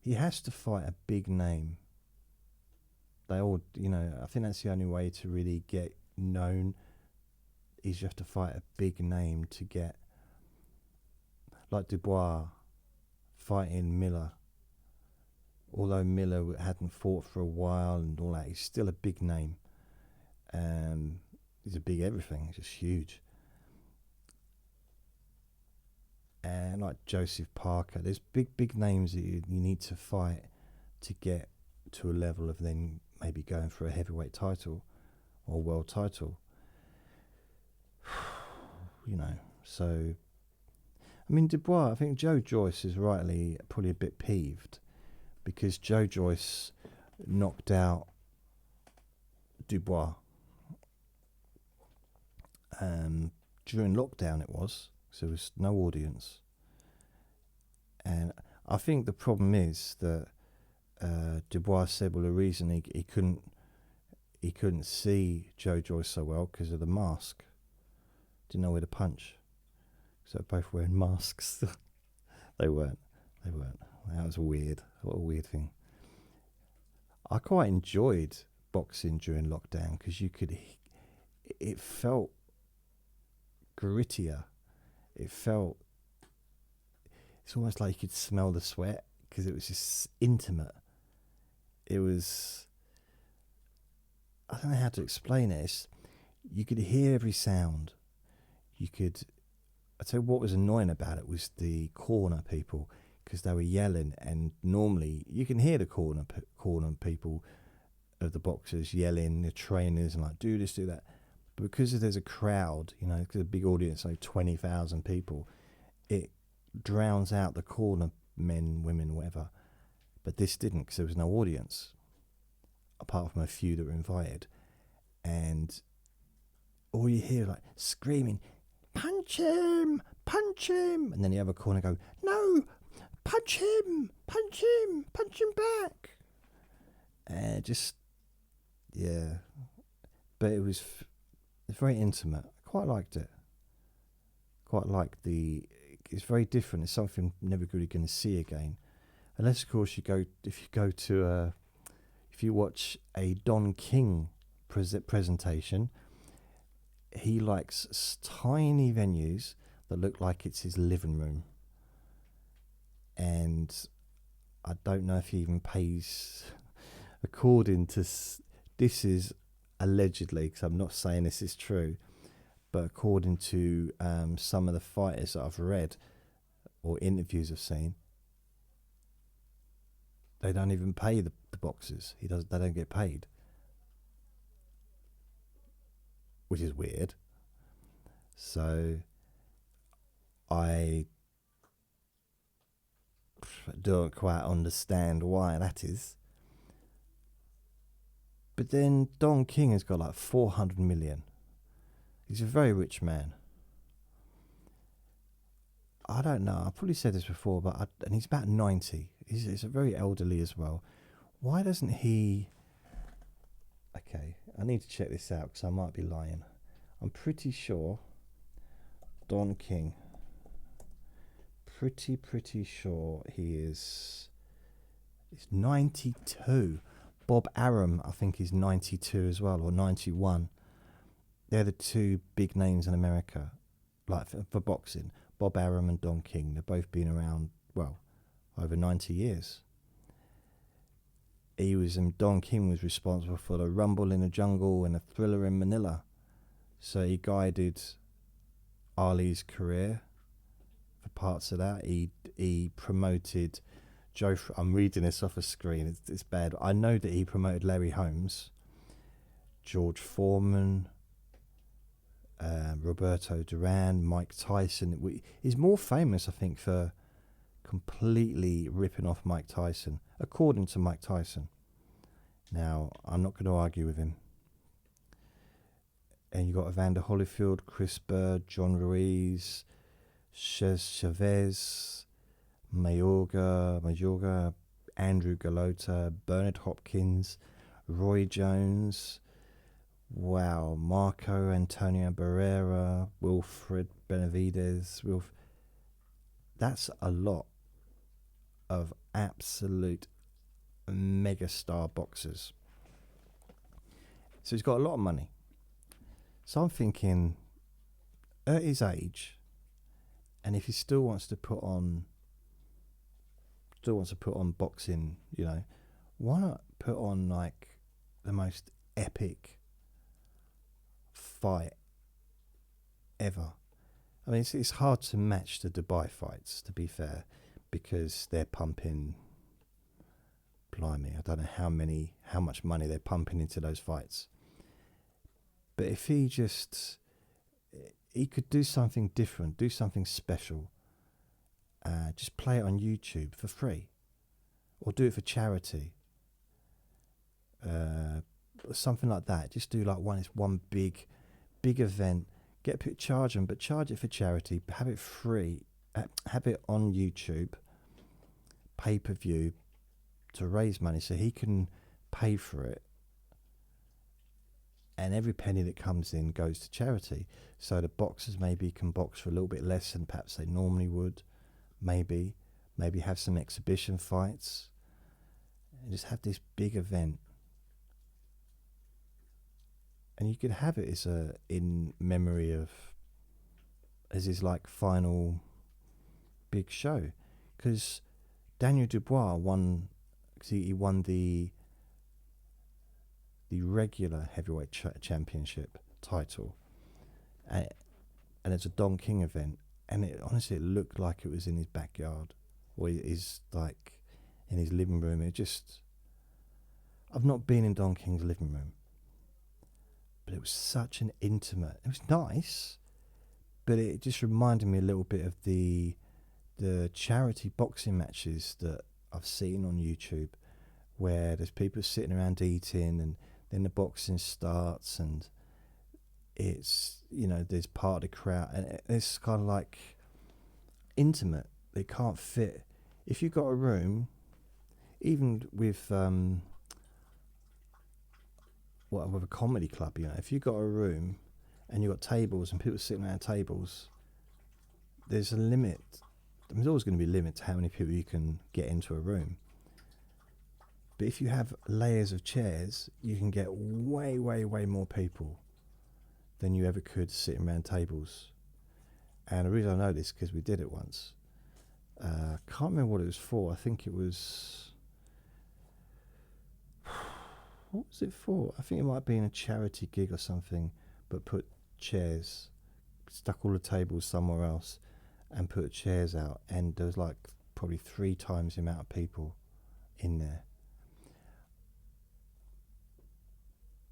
He has to fight a big name. They all, you know, I think that's the only way to really get known, is you have to fight a big name to get, like Dubois fighting Miller. Although Miller hadn't fought for a while and all that, he's still a big name. He's a big everything. He's just huge. And like Joseph Parker, there's big names that you need to fight to get to a level of then maybe going for a heavyweight title or world title. You know, so I mean, Dubois, I think Joe Joyce is rightly probably a bit peeved because Joe Joyce knocked out Dubois during lockdown. It was, so there was no audience, and I think the problem is that Dubois said, well, the reason he couldn't see Joe Joyce so well because of the mask. Didn't know where to punch. So they're both wearing masks. They weren't. That was weird. What a weird thing. I quite enjoyed boxing during lockdown because it felt grittier. It's almost like you could smell the sweat because it was just intimate. It was, I don't know how to explain it. You could hear every sound. I'd say what was annoying about it was the corner people, because they were yelling, and normally you can hear the corner people of the boxers yelling, the trainers, and like, do this, do that. But because there's a crowd, because a big audience, like 20,000 people, it drowns out the corner men, women, whatever. But this didn't, because there was no audience, apart from a few that were invited. And all you hear, like, screaming, punch him, and then the other corner go, no, punch him back. And yeah. But it was very intimate. I quite liked it. It's very different. It's something I'm never really going to see again. Unless, of course, if you watch a Don King presentation, he likes tiny venues that look like it's his living room. And I don't know if he even pays, according to, this is allegedly, because I'm not saying this is true, but according to some of the fighters that I've read or interviews I've seen, they don't even pay the boxers. They don't get paid, which is weird. So I don't quite understand why that is. But then Don King has got like 400 million. He's a very rich man. I don't know. I've probably said this before, and he's about 90. He's very elderly as well. Why doesn't he... Okay, I need to check this out because I might be lying. I'm pretty sure Don King, pretty sure he's 92. Bob Arum, I think, is 92 as well, or 91. They're the two big names in America, like for boxing. Bob Arum and Don King. They've both been around, well, over 90 years. Don King was responsible for the Rumble in the Jungle and the Thriller in Manila. So he guided Ali's career for parts of that. He promoted Joe. I'm reading this off a screen. It's bad. I know that he promoted Larry Holmes, George Foreman, Roberto Duran, Mike Tyson. He's more famous, I think, for completely ripping off Mike Tyson, according to Mike Tyson. Now, I'm not going to argue with him. And you got Evander Holyfield, Chris Bird, John Ruiz, Chavez, Mayorga, Andrew Galota, Bernard Hopkins, Roy Jones, wow, Marco Antonio Barrera, Wilfred Benavidez. That's a lot of absolute megastar boxers. So he's got a lot of money. So I'm thinking, at his age, and if he still wants to put on boxing, why not put on like the most epic fight ever? I mean, it's hard to match the Dubai fights, to be fair, because they're pumping, blimey, I don't know how much money they're pumping into those fights. But if he could do something different, do something special, just play it on YouTube for free, or do it for charity, something like that. Just do like one big event. Charge them, but charge it for charity. Have it free. Have it on YouTube, pay-per-view, to raise money so he can pay for it. And every penny that comes in goes to charity. So the boxers maybe can box for a little bit less than perhaps they normally would. Maybe have some exhibition fights. And just have this big event. And you could have it as in memory of, as his like final big show. Because Daniel Dubois won, he won the regular heavyweight championship title, and it's a Don King event, and it looked like it was in his backyard, or his like in his living room. I've not been in Don King's living room, but it was such an intimate. It was nice, but it just reminded me a little bit of the charity boxing matches that I've seen on YouTube, where there's people sitting around eating, and then the boxing starts, and it's, there's part of the crowd, and it's kind of like intimate. They can't fit. If you've got a room, even with with a comedy club, if you've got a room and you've got tables and people sitting around tables, there's a limit. There's always going to be a limit to how many people you can get into a room. But if you have layers of chairs, you can get way, way, way more people than you ever could sitting around tables. And the reason I know this, because we did it once. Can't remember what it was for. I think it was... What was it for? I think it might have been a charity gig or something, but put chairs, stuck all the tables somewhere else, and put chairs out. And there was like probably 3 times the amount of people in there.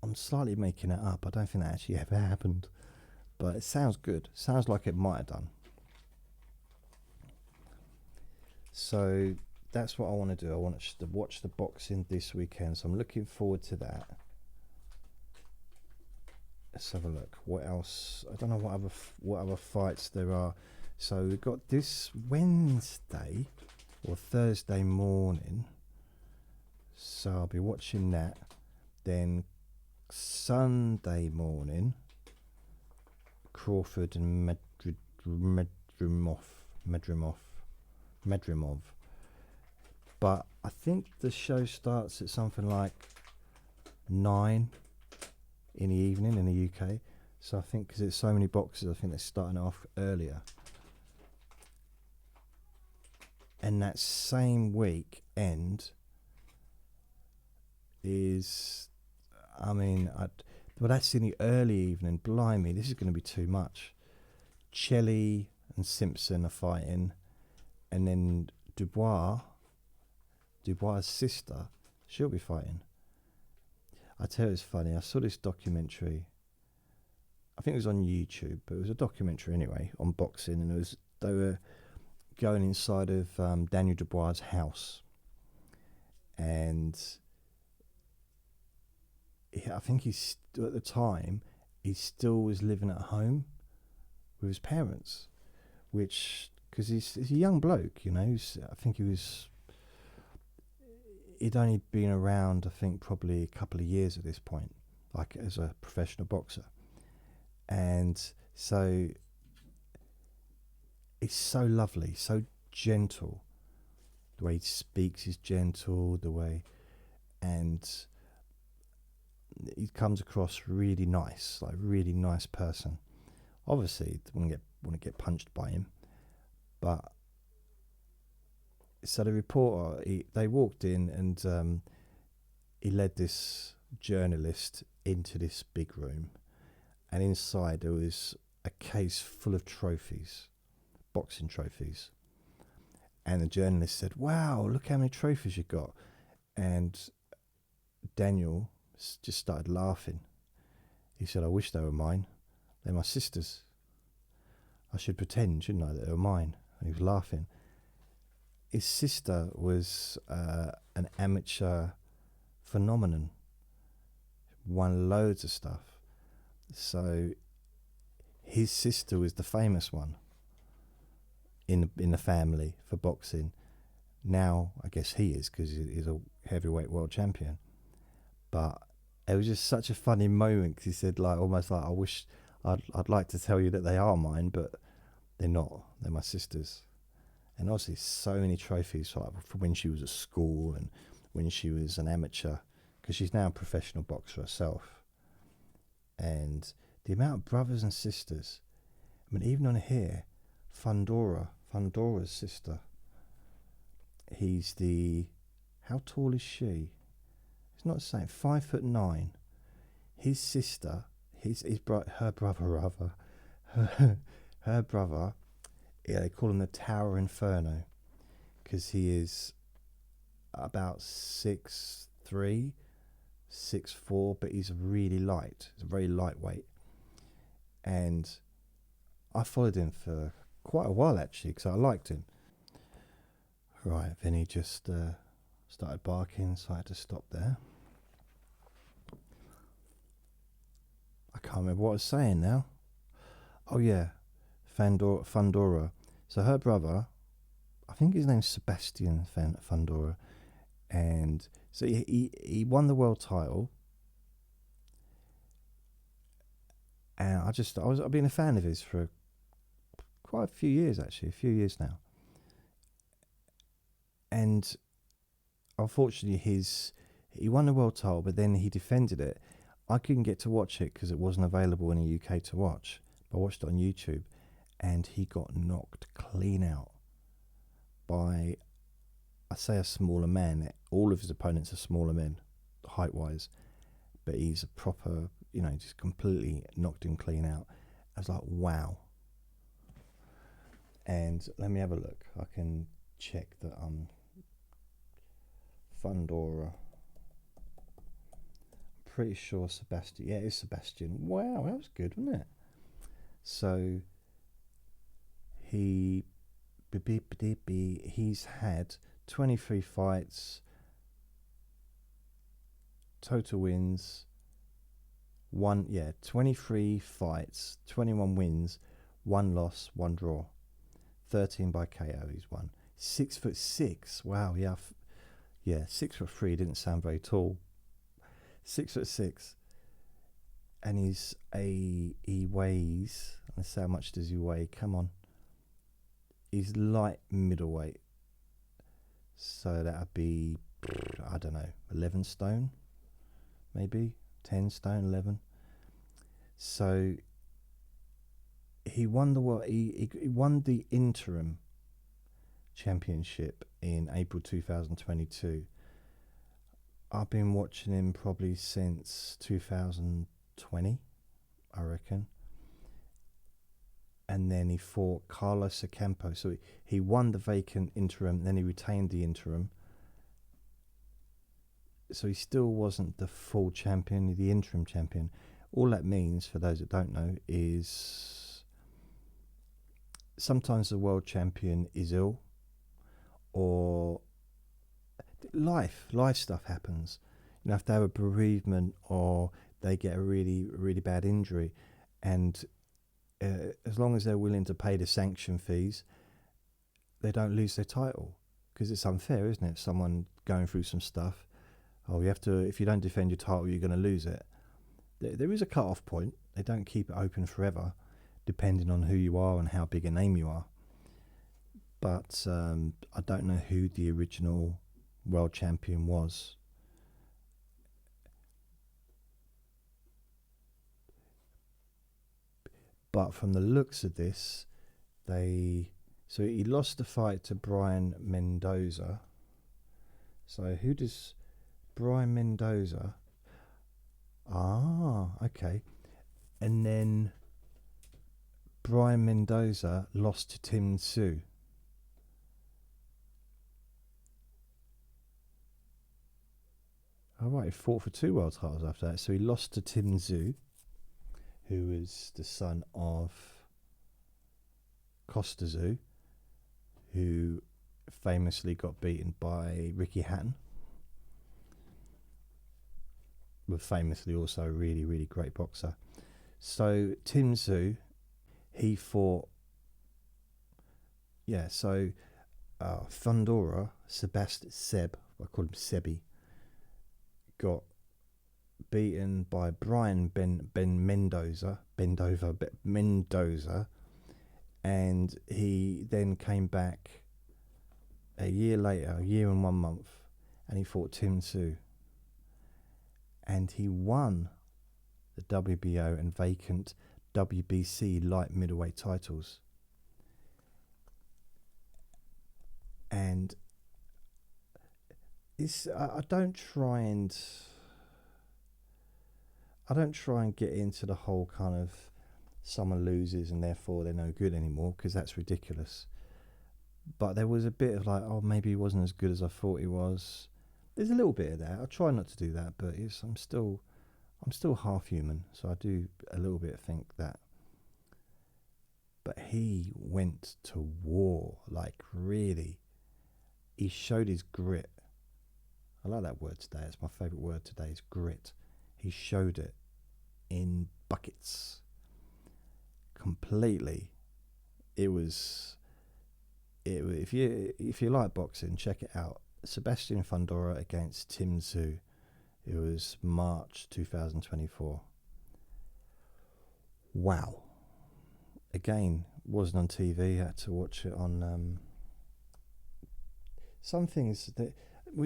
I'm slightly making it up. I don't think that actually ever happened. But it sounds good. Sounds like it might have done. So that's what I want to do. I want to watch the boxing this weekend. So I'm looking forward to that. Let's have a look. What else? I don't know what other fights there are. So we've got this Wednesday or Thursday morning. So I'll be watching that. Then Sunday morning, Crawford and Medrimov. But I think the show starts at something like 9 in the evening in the UK. So I think because there's so many boxes, I think they're starting off earlier. And that same weekend is... but that's in the early evening. Blimey, this is going to be too much. Shelley and Simpson are fighting, and then Dubois' sister, she'll be fighting. I tell you, it's funny. I saw this documentary. I think it was on YouTube, but it was a documentary anyway on boxing, and they were going inside of Daniel Dubois' house, and I think at the time he still was living at home with his parents, which, because he's a young bloke, I think he'd only been around, I think, probably a couple of years at this point, like as a professional boxer. And so it's so lovely, so gentle. The way he speaks is gentle, and he comes across really nice, like really nice person. Obviously, want to get punched by him, but so the reporter, they walked in, and he led this journalist into this big room, and inside there was a case full of trophies, boxing trophies. And the journalist said, "Wow, look how many trophies you got." And Daniel just started laughing. He said, "I wish they were mine. They're my sisters. I should pretend, shouldn't I, that they were mine?" And he was laughing. his sister was an amateur phenomenon, won loads of stuff. So his sister was the famous one in the family for boxing. Now I guess he is, because he's a heavyweight world champion. But it was just such a funny moment, because he said, like, almost like, I wish I'd like to tell you that they are mine, but they're not. They're my sister's. And obviously so many trophies, like from when she was at school and when she was an amateur, because she's now a professional boxer herself. And the amount of brothers and sisters, I mean, even on here, Fundora's sister, he's how tall is she? It's not the same, 5'9". His sister, her brother, her brother, yeah, they call him the Tower Inferno, because he is about 6'3", 6'4", but he's really light. He's very lightweight. And I followed him for quite a while, actually, because I liked him. Right, then he just started barking, so I had to stop there. I can't remember what I was saying now. Oh yeah, Fundora. So her brother, I think his name's Sebastian Fundora, and so he won the world title. And I've been a fan of his for quite a few years, actually, a few years now. And unfortunately, he won the world title, but then he defended it. I couldn't get to watch it because it wasn't available in the UK to watch. But I watched it on YouTube, and he got knocked clean out by, I say, a smaller man. All of his opponents are smaller men, height-wise, but he's a proper, just completely knocked him clean out. I was like, wow. And let me have a look. I can check that Fundora. Pretty sure Sebastian. Yeah, it's Sebastian. Wow, that was good, wasn't it? So he's had 23 fights, total wins. 23 fights, 21 wins, 1 loss, 1 draw, 13 by KO. He's won. 6'6". Wow, yeah, 6'3". Didn't sound very tall. 6'6", and he weighs. Let's say, how much does he weigh? Come on. He's light middleweight, so that'd be, I don't know, 11 stone, maybe 10 stone, 11. So he won the world. He won the interim championship in April 2022. I've been watching him probably since 2020, I reckon. And then he fought Carlos Ocampo. So he won the vacant interim, then he retained the interim. So he still wasn't the full champion, the interim champion. All that means, for those that don't know, is sometimes the world champion is ill, or life stuff happens. If they have a bereavement, or they get a really, really bad injury, and as long as they're willing to pay the sanction fees, they don't lose their title. Because it's unfair, isn't it? Someone going through some stuff, if you don't defend your title, you're going to lose it. There is a cut-off point. They don't keep it open forever, depending on who you are and how big a name you are. But I don't know who the original world champion was. But from the looks of this, so he lost the fight to Brian Mendoza. So who does Brian Mendoza? Ah, okay. And then Brian Mendoza lost to Tim Tszyu. All right, he fought for 2 world titles after that. So he lost to Tim Tszyu, who is the son of Costa Tszyu, who famously got beaten by Ricky Hatton. But famously also a really, really great boxer. So Tim Tszyu, he fought. Yeah, so Fundora, Seb, I call him Sebi, got beaten by Brian Mendoza, and he then came back a year later, a year and 1 month, and he fought Tim Tszyu, and he won the WBO and vacant WBC light middleweight titles. And I don't try and get into the whole kind of someone loses and therefore they're no good anymore, because that's ridiculous. But there was a bit of like, oh, maybe he wasn't as good as I thought he was. There's a little bit of that. I try not to do that, but I'm still half human, so I do a little bit think that. But he went to war, like really. He showed his grit. I like that word today. It's my favourite word today, is grit. He showed it in buckets. Completely. If you like boxing, check it out. Sebastian Fundora against Tim Tszyu. It was March 2024. Wow. Again, wasn't on TV. Had to watch it on. Some things that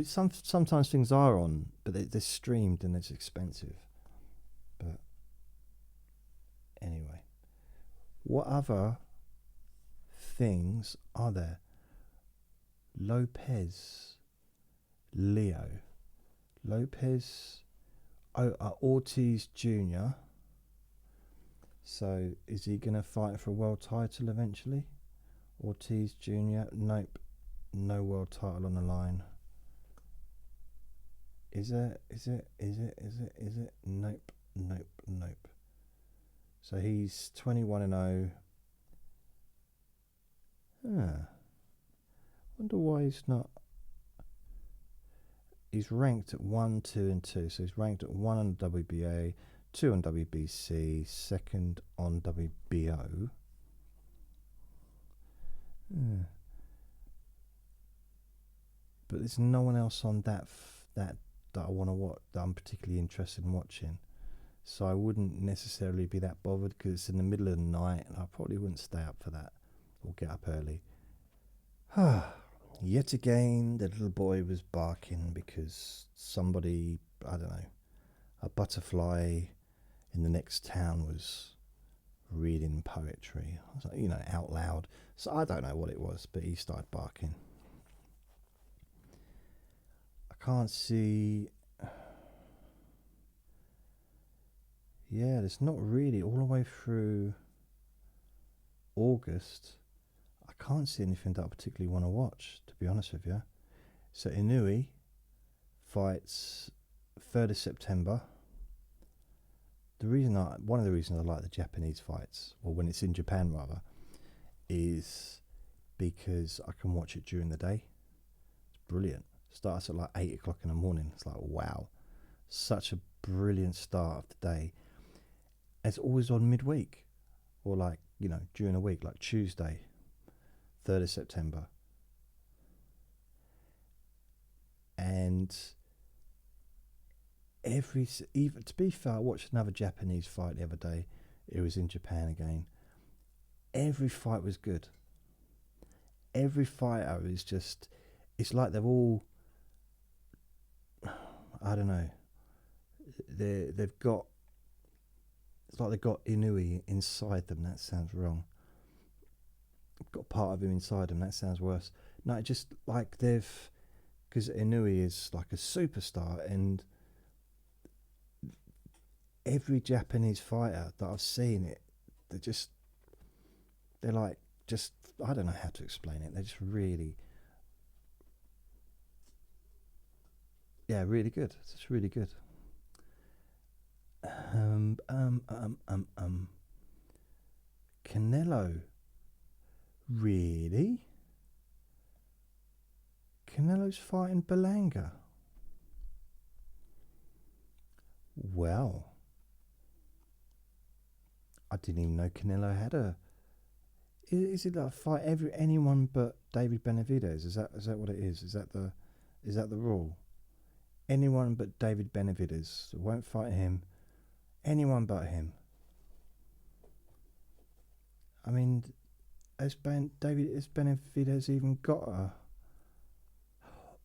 sometimes things are on, but they're streamed and it's expensive. But anyway, what other things are there? Leo Lopez, Ortiz Jr. So is he going to fight for a world title eventually? Ortiz Jr. Nope, no world title on the line. Is it? Nope. So he's 21-0. Wonder why he's not. He's ranked at 1, 2, and 2. So he's ranked at 1 on WBA, 2 on WBC, 2nd on WBO. But there's no one else on that I want to watch, that I'm particularly interested in watching. So I wouldn't necessarily be that bothered, because it's in the middle of the night and I probably wouldn't stay up for that or get up early. Yet again, the little boy was barking because somebody, I don't know, a butterfly in the next town was reading poetry, out loud. So I don't know what it was, but he started barking. I can't see. Yeah, there's not really, all the way through August, I can't see anything that I particularly want to watch, to be honest with you. So Inoue fights 3rd of September. One of the reasons I like the Japanese fights, or when it's in Japan rather, is because I can watch it during the day. It's brilliant. Starts at like 8 o'clock in the morning. It's like, wow, such a brilliant start of the day. It's always on midweek, or like, during the week, like Tuesday, 3rd of September. And even to be fair, I watched another Japanese fight the other day. It was in Japan again. Every fight was good. Every fighter is just, it's like they've all, I don't know, they've got, it's like they've got Inoue inside them. That sounds wrong. Got part of him inside them. That sounds worse. No, just like because Inoue is like a superstar, and every Japanese fighter that I've seen they're like, I don't know how to explain it. They're just really, really good. It's really good. Canelo, really? Canelo's fighting Belanga. Well, I didn't even know Canelo had a. Is it like fight anyone but David Benavidez? Is that what it is? Is that the rule? Anyone but David Benavidez won't fight him. Anyone but him. I mean, has Benavidez even got a?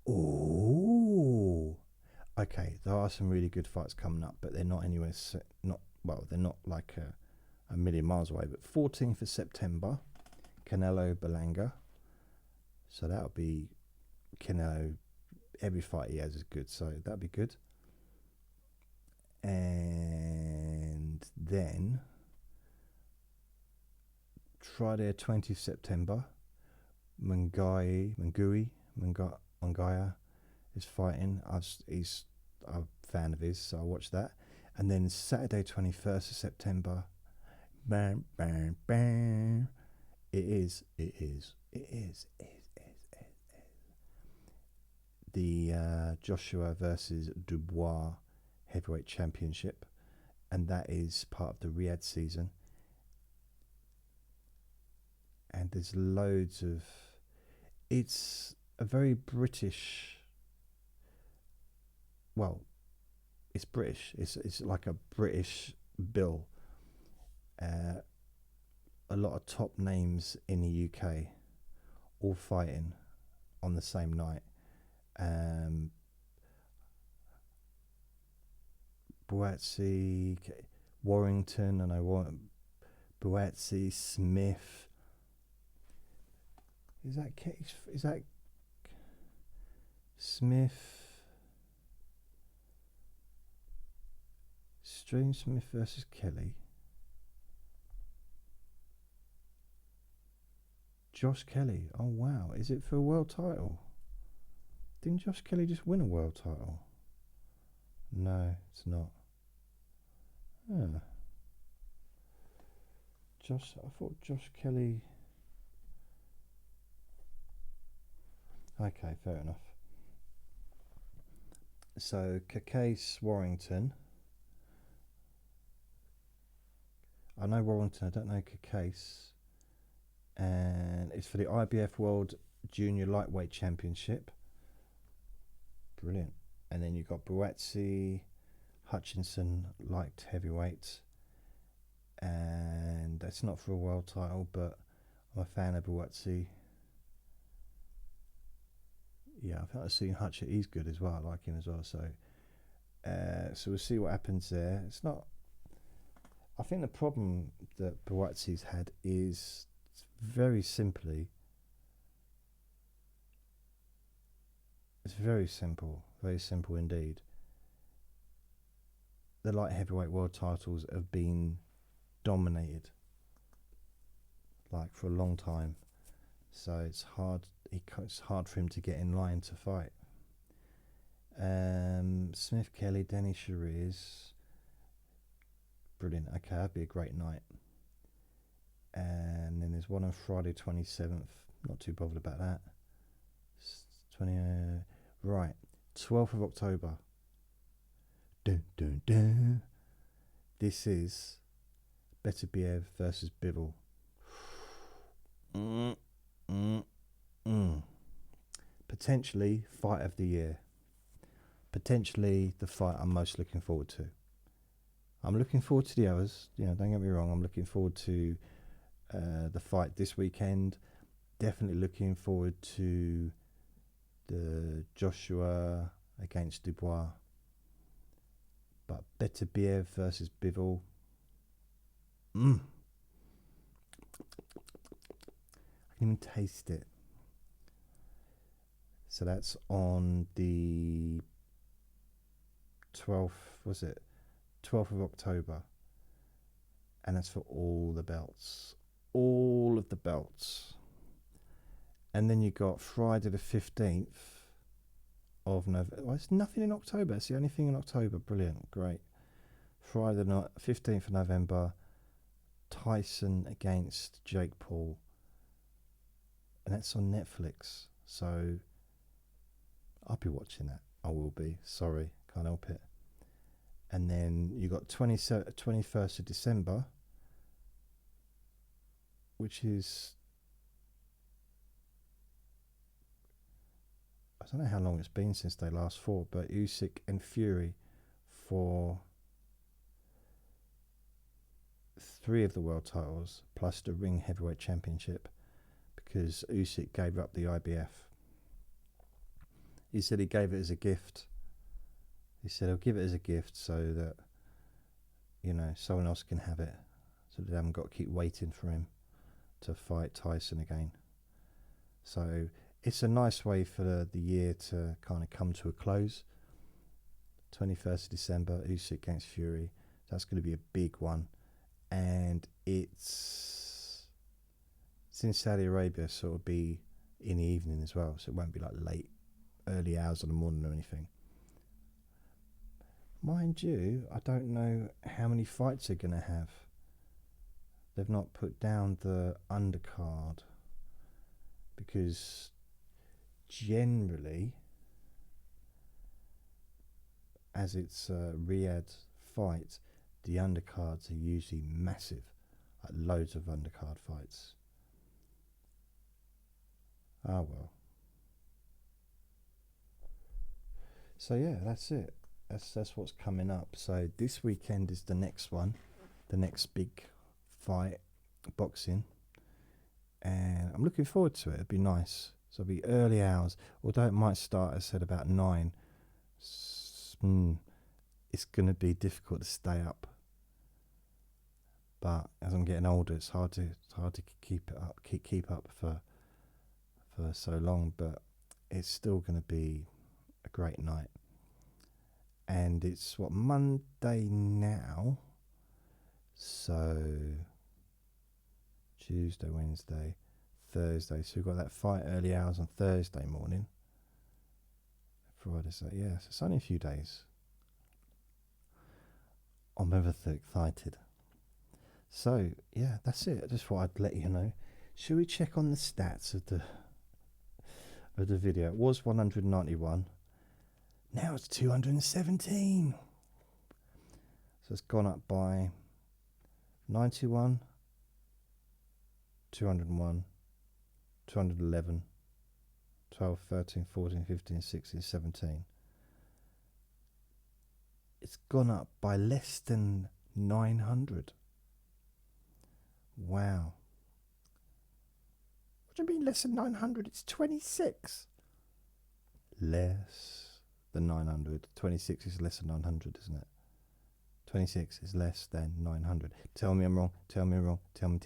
Oh, okay. There are some really good fights coming up, but they're not anywhere. They're not like a million miles away. But 14th of September, Canelo Belanga. So that'll be Canelo. Every fight he has is good, so that'll be good. And then Friday, 20th September, Mungaya is fighting. He's a fan of his, so I watched that. And then Saturday, 21st of September, bam, bam, bam. It is the Joshua versus Dubois heavyweight championship, and that is part of the Riyadh season. And there's loads of. It's a very British. Well, it's British. It's like a British bill. A lot of top names in the UK, all fighting on the same night. Buatsi, Warrington, and I want Buatsi, Smith. Is that Smith? Stream Smith versus Kelly. Josh Kelly. Oh wow, is it for a world title? Didn't Josh Kelly just win a world title? No, it's not. Yeah. I thought Josh Kelly. Okay, fair enough. So Case Warrington. I know Warrington, I don't know Case. And it's for the IBF World Junior Lightweight Championship. Brilliant. And then you've got Buatsi, Hutchinson, light heavyweight. And that's not for a world title, but I'm a fan of Buatsi. Yeah, I've seen Hutchinson. He's good as well. I like him as well. So we'll see what happens there. It's not. I think the problem that Buatsi's had is very simply. It's very simple indeed. The light heavyweight world titles have been dominated, like for a long time. So it's hard. It's hard for him to get in line to fight. Smith Kelly, Danny Shariz. Brilliant. Okay, that'd be a great night. And then there's one on Friday 27th. Not too bothered about that. 20. Right. 12th of October. Dun, dun, dun. This is Beterbiev versus Bivol. Potentially fight of the year. Potentially the fight I'm most looking forward to. I'm looking forward to the others. Don't get me wrong. I'm looking forward to the fight this weekend. Definitely looking forward to the Joshua against Dubois. But Beterbiev versus Bivol. I can even taste it. So that's on the 12th, was it? 12th of October. And that's for all the belts. All of the belts. And then you got Friday the 15th of November. Well, it's nothing in October. It's the only thing in October. Brilliant. Great. Friday night, 15th of November. Tyson against Jake Paul. And that's on Netflix. So I'll be watching that. I will be. Sorry, can't help it. And then you got 21st of December, which is, I don't know how long it's been since they last fought, but Usyk and Fury for 3 of the world titles plus the Ring Heavyweight Championship, because Usyk gave up the IBF. He said he gave it as a gift. He said he'll give it as a gift so that, you know, someone else can have it, so they haven't got to keep waiting for him to fight Tyson again. So it's a nice way for the year to kind of come to a close. 21st of December, Usyk against Fury. That's going to be a big one. And it's in Saudi Arabia, so it'll be in the evening as well. So it won't be like late, early hours of the morning or anything. Mind you, I don't know how many fights they're going to have. They've not put down the undercard, because generally, as it's a Riyadh fight, the undercards are usually massive, like loads of undercard fights. Ah well. So yeah, that's it. That's what's coming up. So this weekend is the next one, the next big fight, boxing, and I'm looking forward to it. It'll be nice. So it'll be early hours, although it might start, as I said, about 9. It's going to be difficult to stay up. But as I'm getting older, it's hard to keep it up, keep up for so long. But it's still going to be a great night. And it's Monday now. So Tuesday, Wednesday, Thursday. So we've got that fight early hours on Thursday morning. Friday, so yeah, so it's only a few days. I'm ever so excited. So yeah, that's it. I just thought I'd let you know. Should we check on the stats of the video? It was 191. Now it's 217. So it's gone up by 91, 201, 211, 12, 13, 14, 15, 16, 17. It's gone up by less than 900. Wow. What do you mean less than 900? It's 26. Less than 900. 26 is less than 900, isn't it? 26 is less than 900. Tell me I'm wrong. Tell me I'm wrong. Tell me.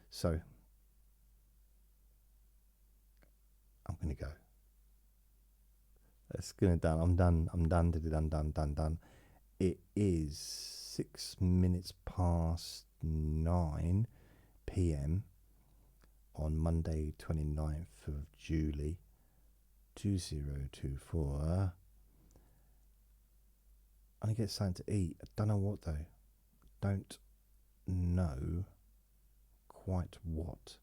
So, I'm going to go. That's going to done. I'm done. It is 6 minutes past 9 p.m. on Monday 29th of July 2024. I need to get something to eat. I don't know what though. Don't know quite what.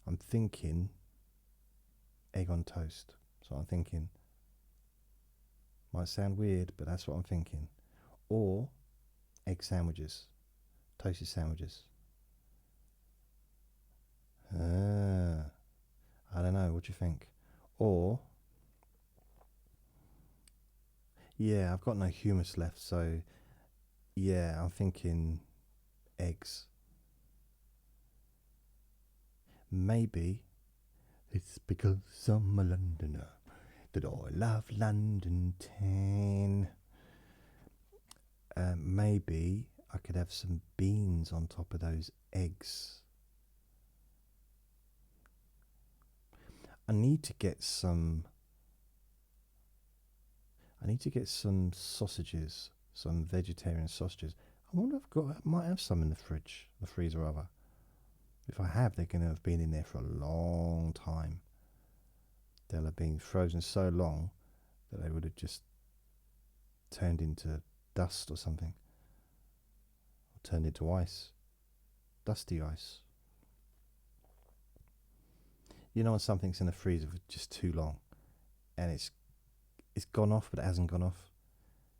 I'm thinking egg on toast. So I'm thinking, might sound weird, but that's what I'm thinking. Or egg sandwiches, toasted sandwiches. I don't know. What do you think? Or, yeah, I've got no hummus left, so yeah, I'm thinking eggs. Maybe it's because I'm a Londoner that I love London town. Maybe I could have some beans on top of those eggs. I need to get some sausages, some vegetarian sausages. I wonder if I might have some in the fridge, the freezer rather. If I have, they're going to have been in there for a long time. They'll have been frozen so long that they would have just turned into dust or something. Or turned into ice. Dusty ice. You know when something's in the freezer for just too long, and it's gone off, but it hasn't gone off.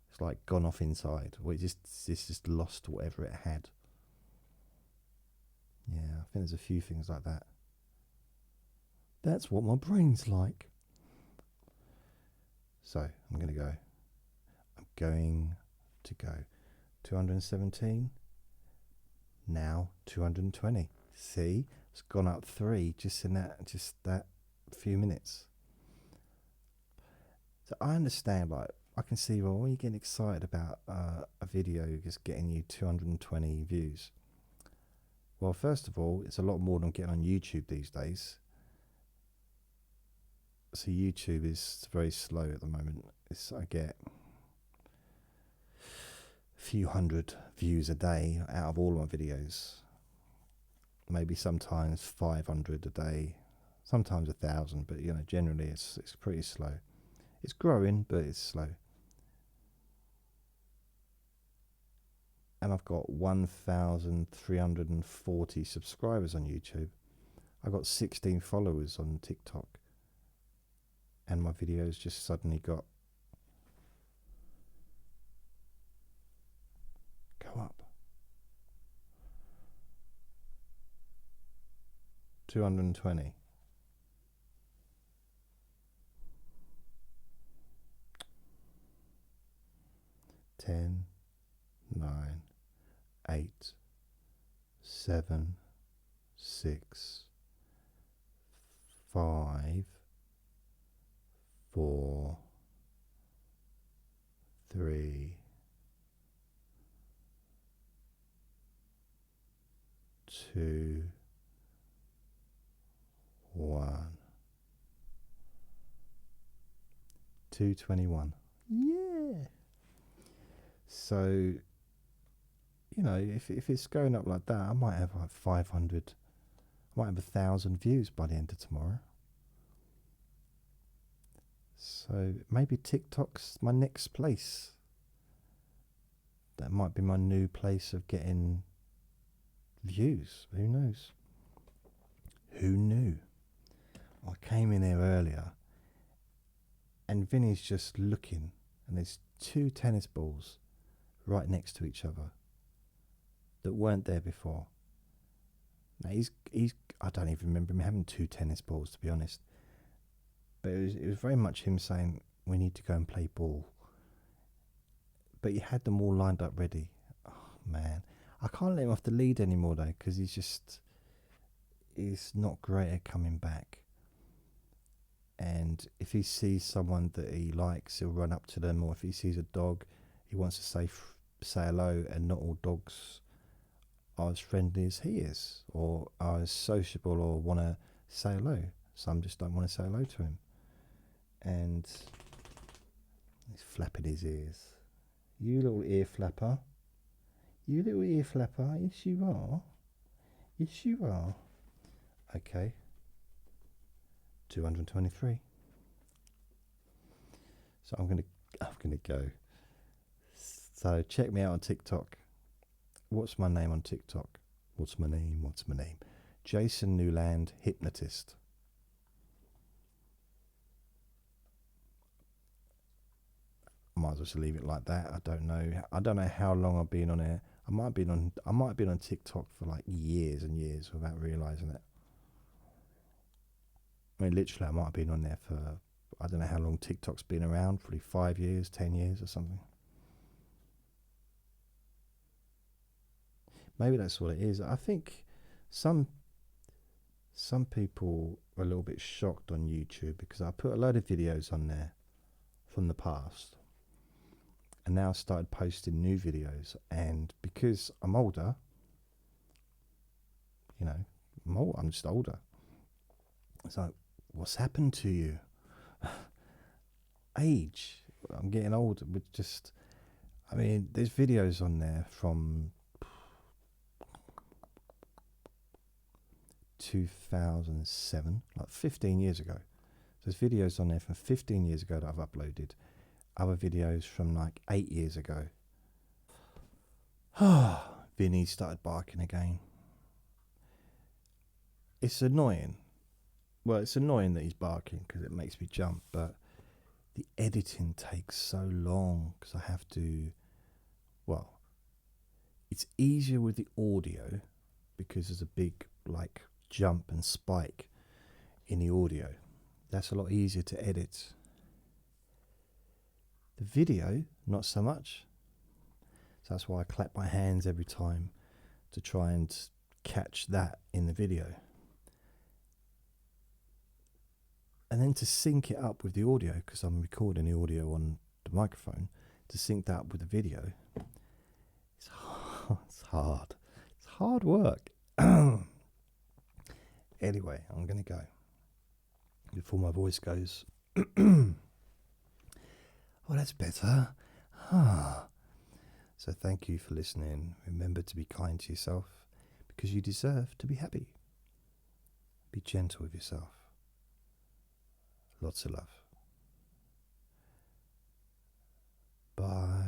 It's like gone off inside, or it's just lost whatever it had. Yeah, I think there's a few things like that. That's what my brain's like. So I'm going to go. I'm going to go. 217. Now 220. See, it's gone up 3 just that few minutes. So I understand, like, I can see, well, when you're getting excited about a video just getting you 220 views. Well, first of all, it's a lot more than getting on YouTube these days. So YouTube is very slow at the moment. I get a few hundred views a day out of all my videos. Maybe sometimes 500 a day, sometimes 1,000, but generally it's pretty slow. It's growing, but it's slow. And I've got 1,340 subscribers on YouTube. I've got 16 followers on TikTok. And my videos just suddenly go up. 220. Ten, 9, 8, 7, 6, 5, 4, 3, 2, 1. 221. Yeah. So, if it's going up like that, I might have like 500, I might have 1,000 views by the end of tomorrow. So maybe TikTok's my next place. That might be my new place of getting views. Who knows? Who knew? I came in here earlier and Vinny's just looking, and there's 2 tennis balls right next to each other that weren't there before. Now he's I don't even remember him having 2 tennis balls, to be honest. But it was very much him saying, we need to go and play ball. But he had them all lined up ready. Oh man, I can't let him off the lead anymore though, because he's not great at coming back. And if he sees someone that he likes, he'll run up to them. Or if he sees a dog, he wants to say hello. And not all dogs are as friendly as he is, or are as sociable, or want to say hello. Some just don't want to say hello to him. And he's flapping his ears. You little ear flapper. You little ear flapper. Yes, you are. Yes, you are. Okay. 223. So I'm gonna go. So check me out on TikTok. What's my name on TikTok? What's my name? Jason Newland Hypnotist. I might as well just leave it like that. I don't know how long I've been on here. I might have been on TikTok for like years and years without realising it. I mean, literally, I might have been on there for, I don't know how long TikTok's been around, probably 5 years, 10 years or something. Maybe that's what it is. I think some people are a little bit shocked on YouTube because I put a load of videos on there from the past, and now I started posting new videos. And because I'm older, I'm just older. It's like, what's happened to you? Age. I'm getting older. There's videos on there from 2007, like 15 years ago. There's videos on there from 15 years ago that I've uploaded. Other videos from like 8 years ago. Vinny started barking again. It's annoying. Well, it's annoying that he's barking because it makes me jump, but the editing takes so long because I have to, well, it's easier with the audio because there's a big like jump and spike in the audio. That's a lot easier to edit. The video, not so much. So that's why I clap my hands every time to try and catch that in the video. And then to sync it up with the audio, because I'm recording the audio on the microphone, to sync that up with the video, it's hard. It's hard work. Anyway, I'm going to go before my voice goes. Oh, that's better. So thank you for listening. Remember to be kind to yourself because you deserve to be happy. Be gentle with yourself. Lots of love. Bye.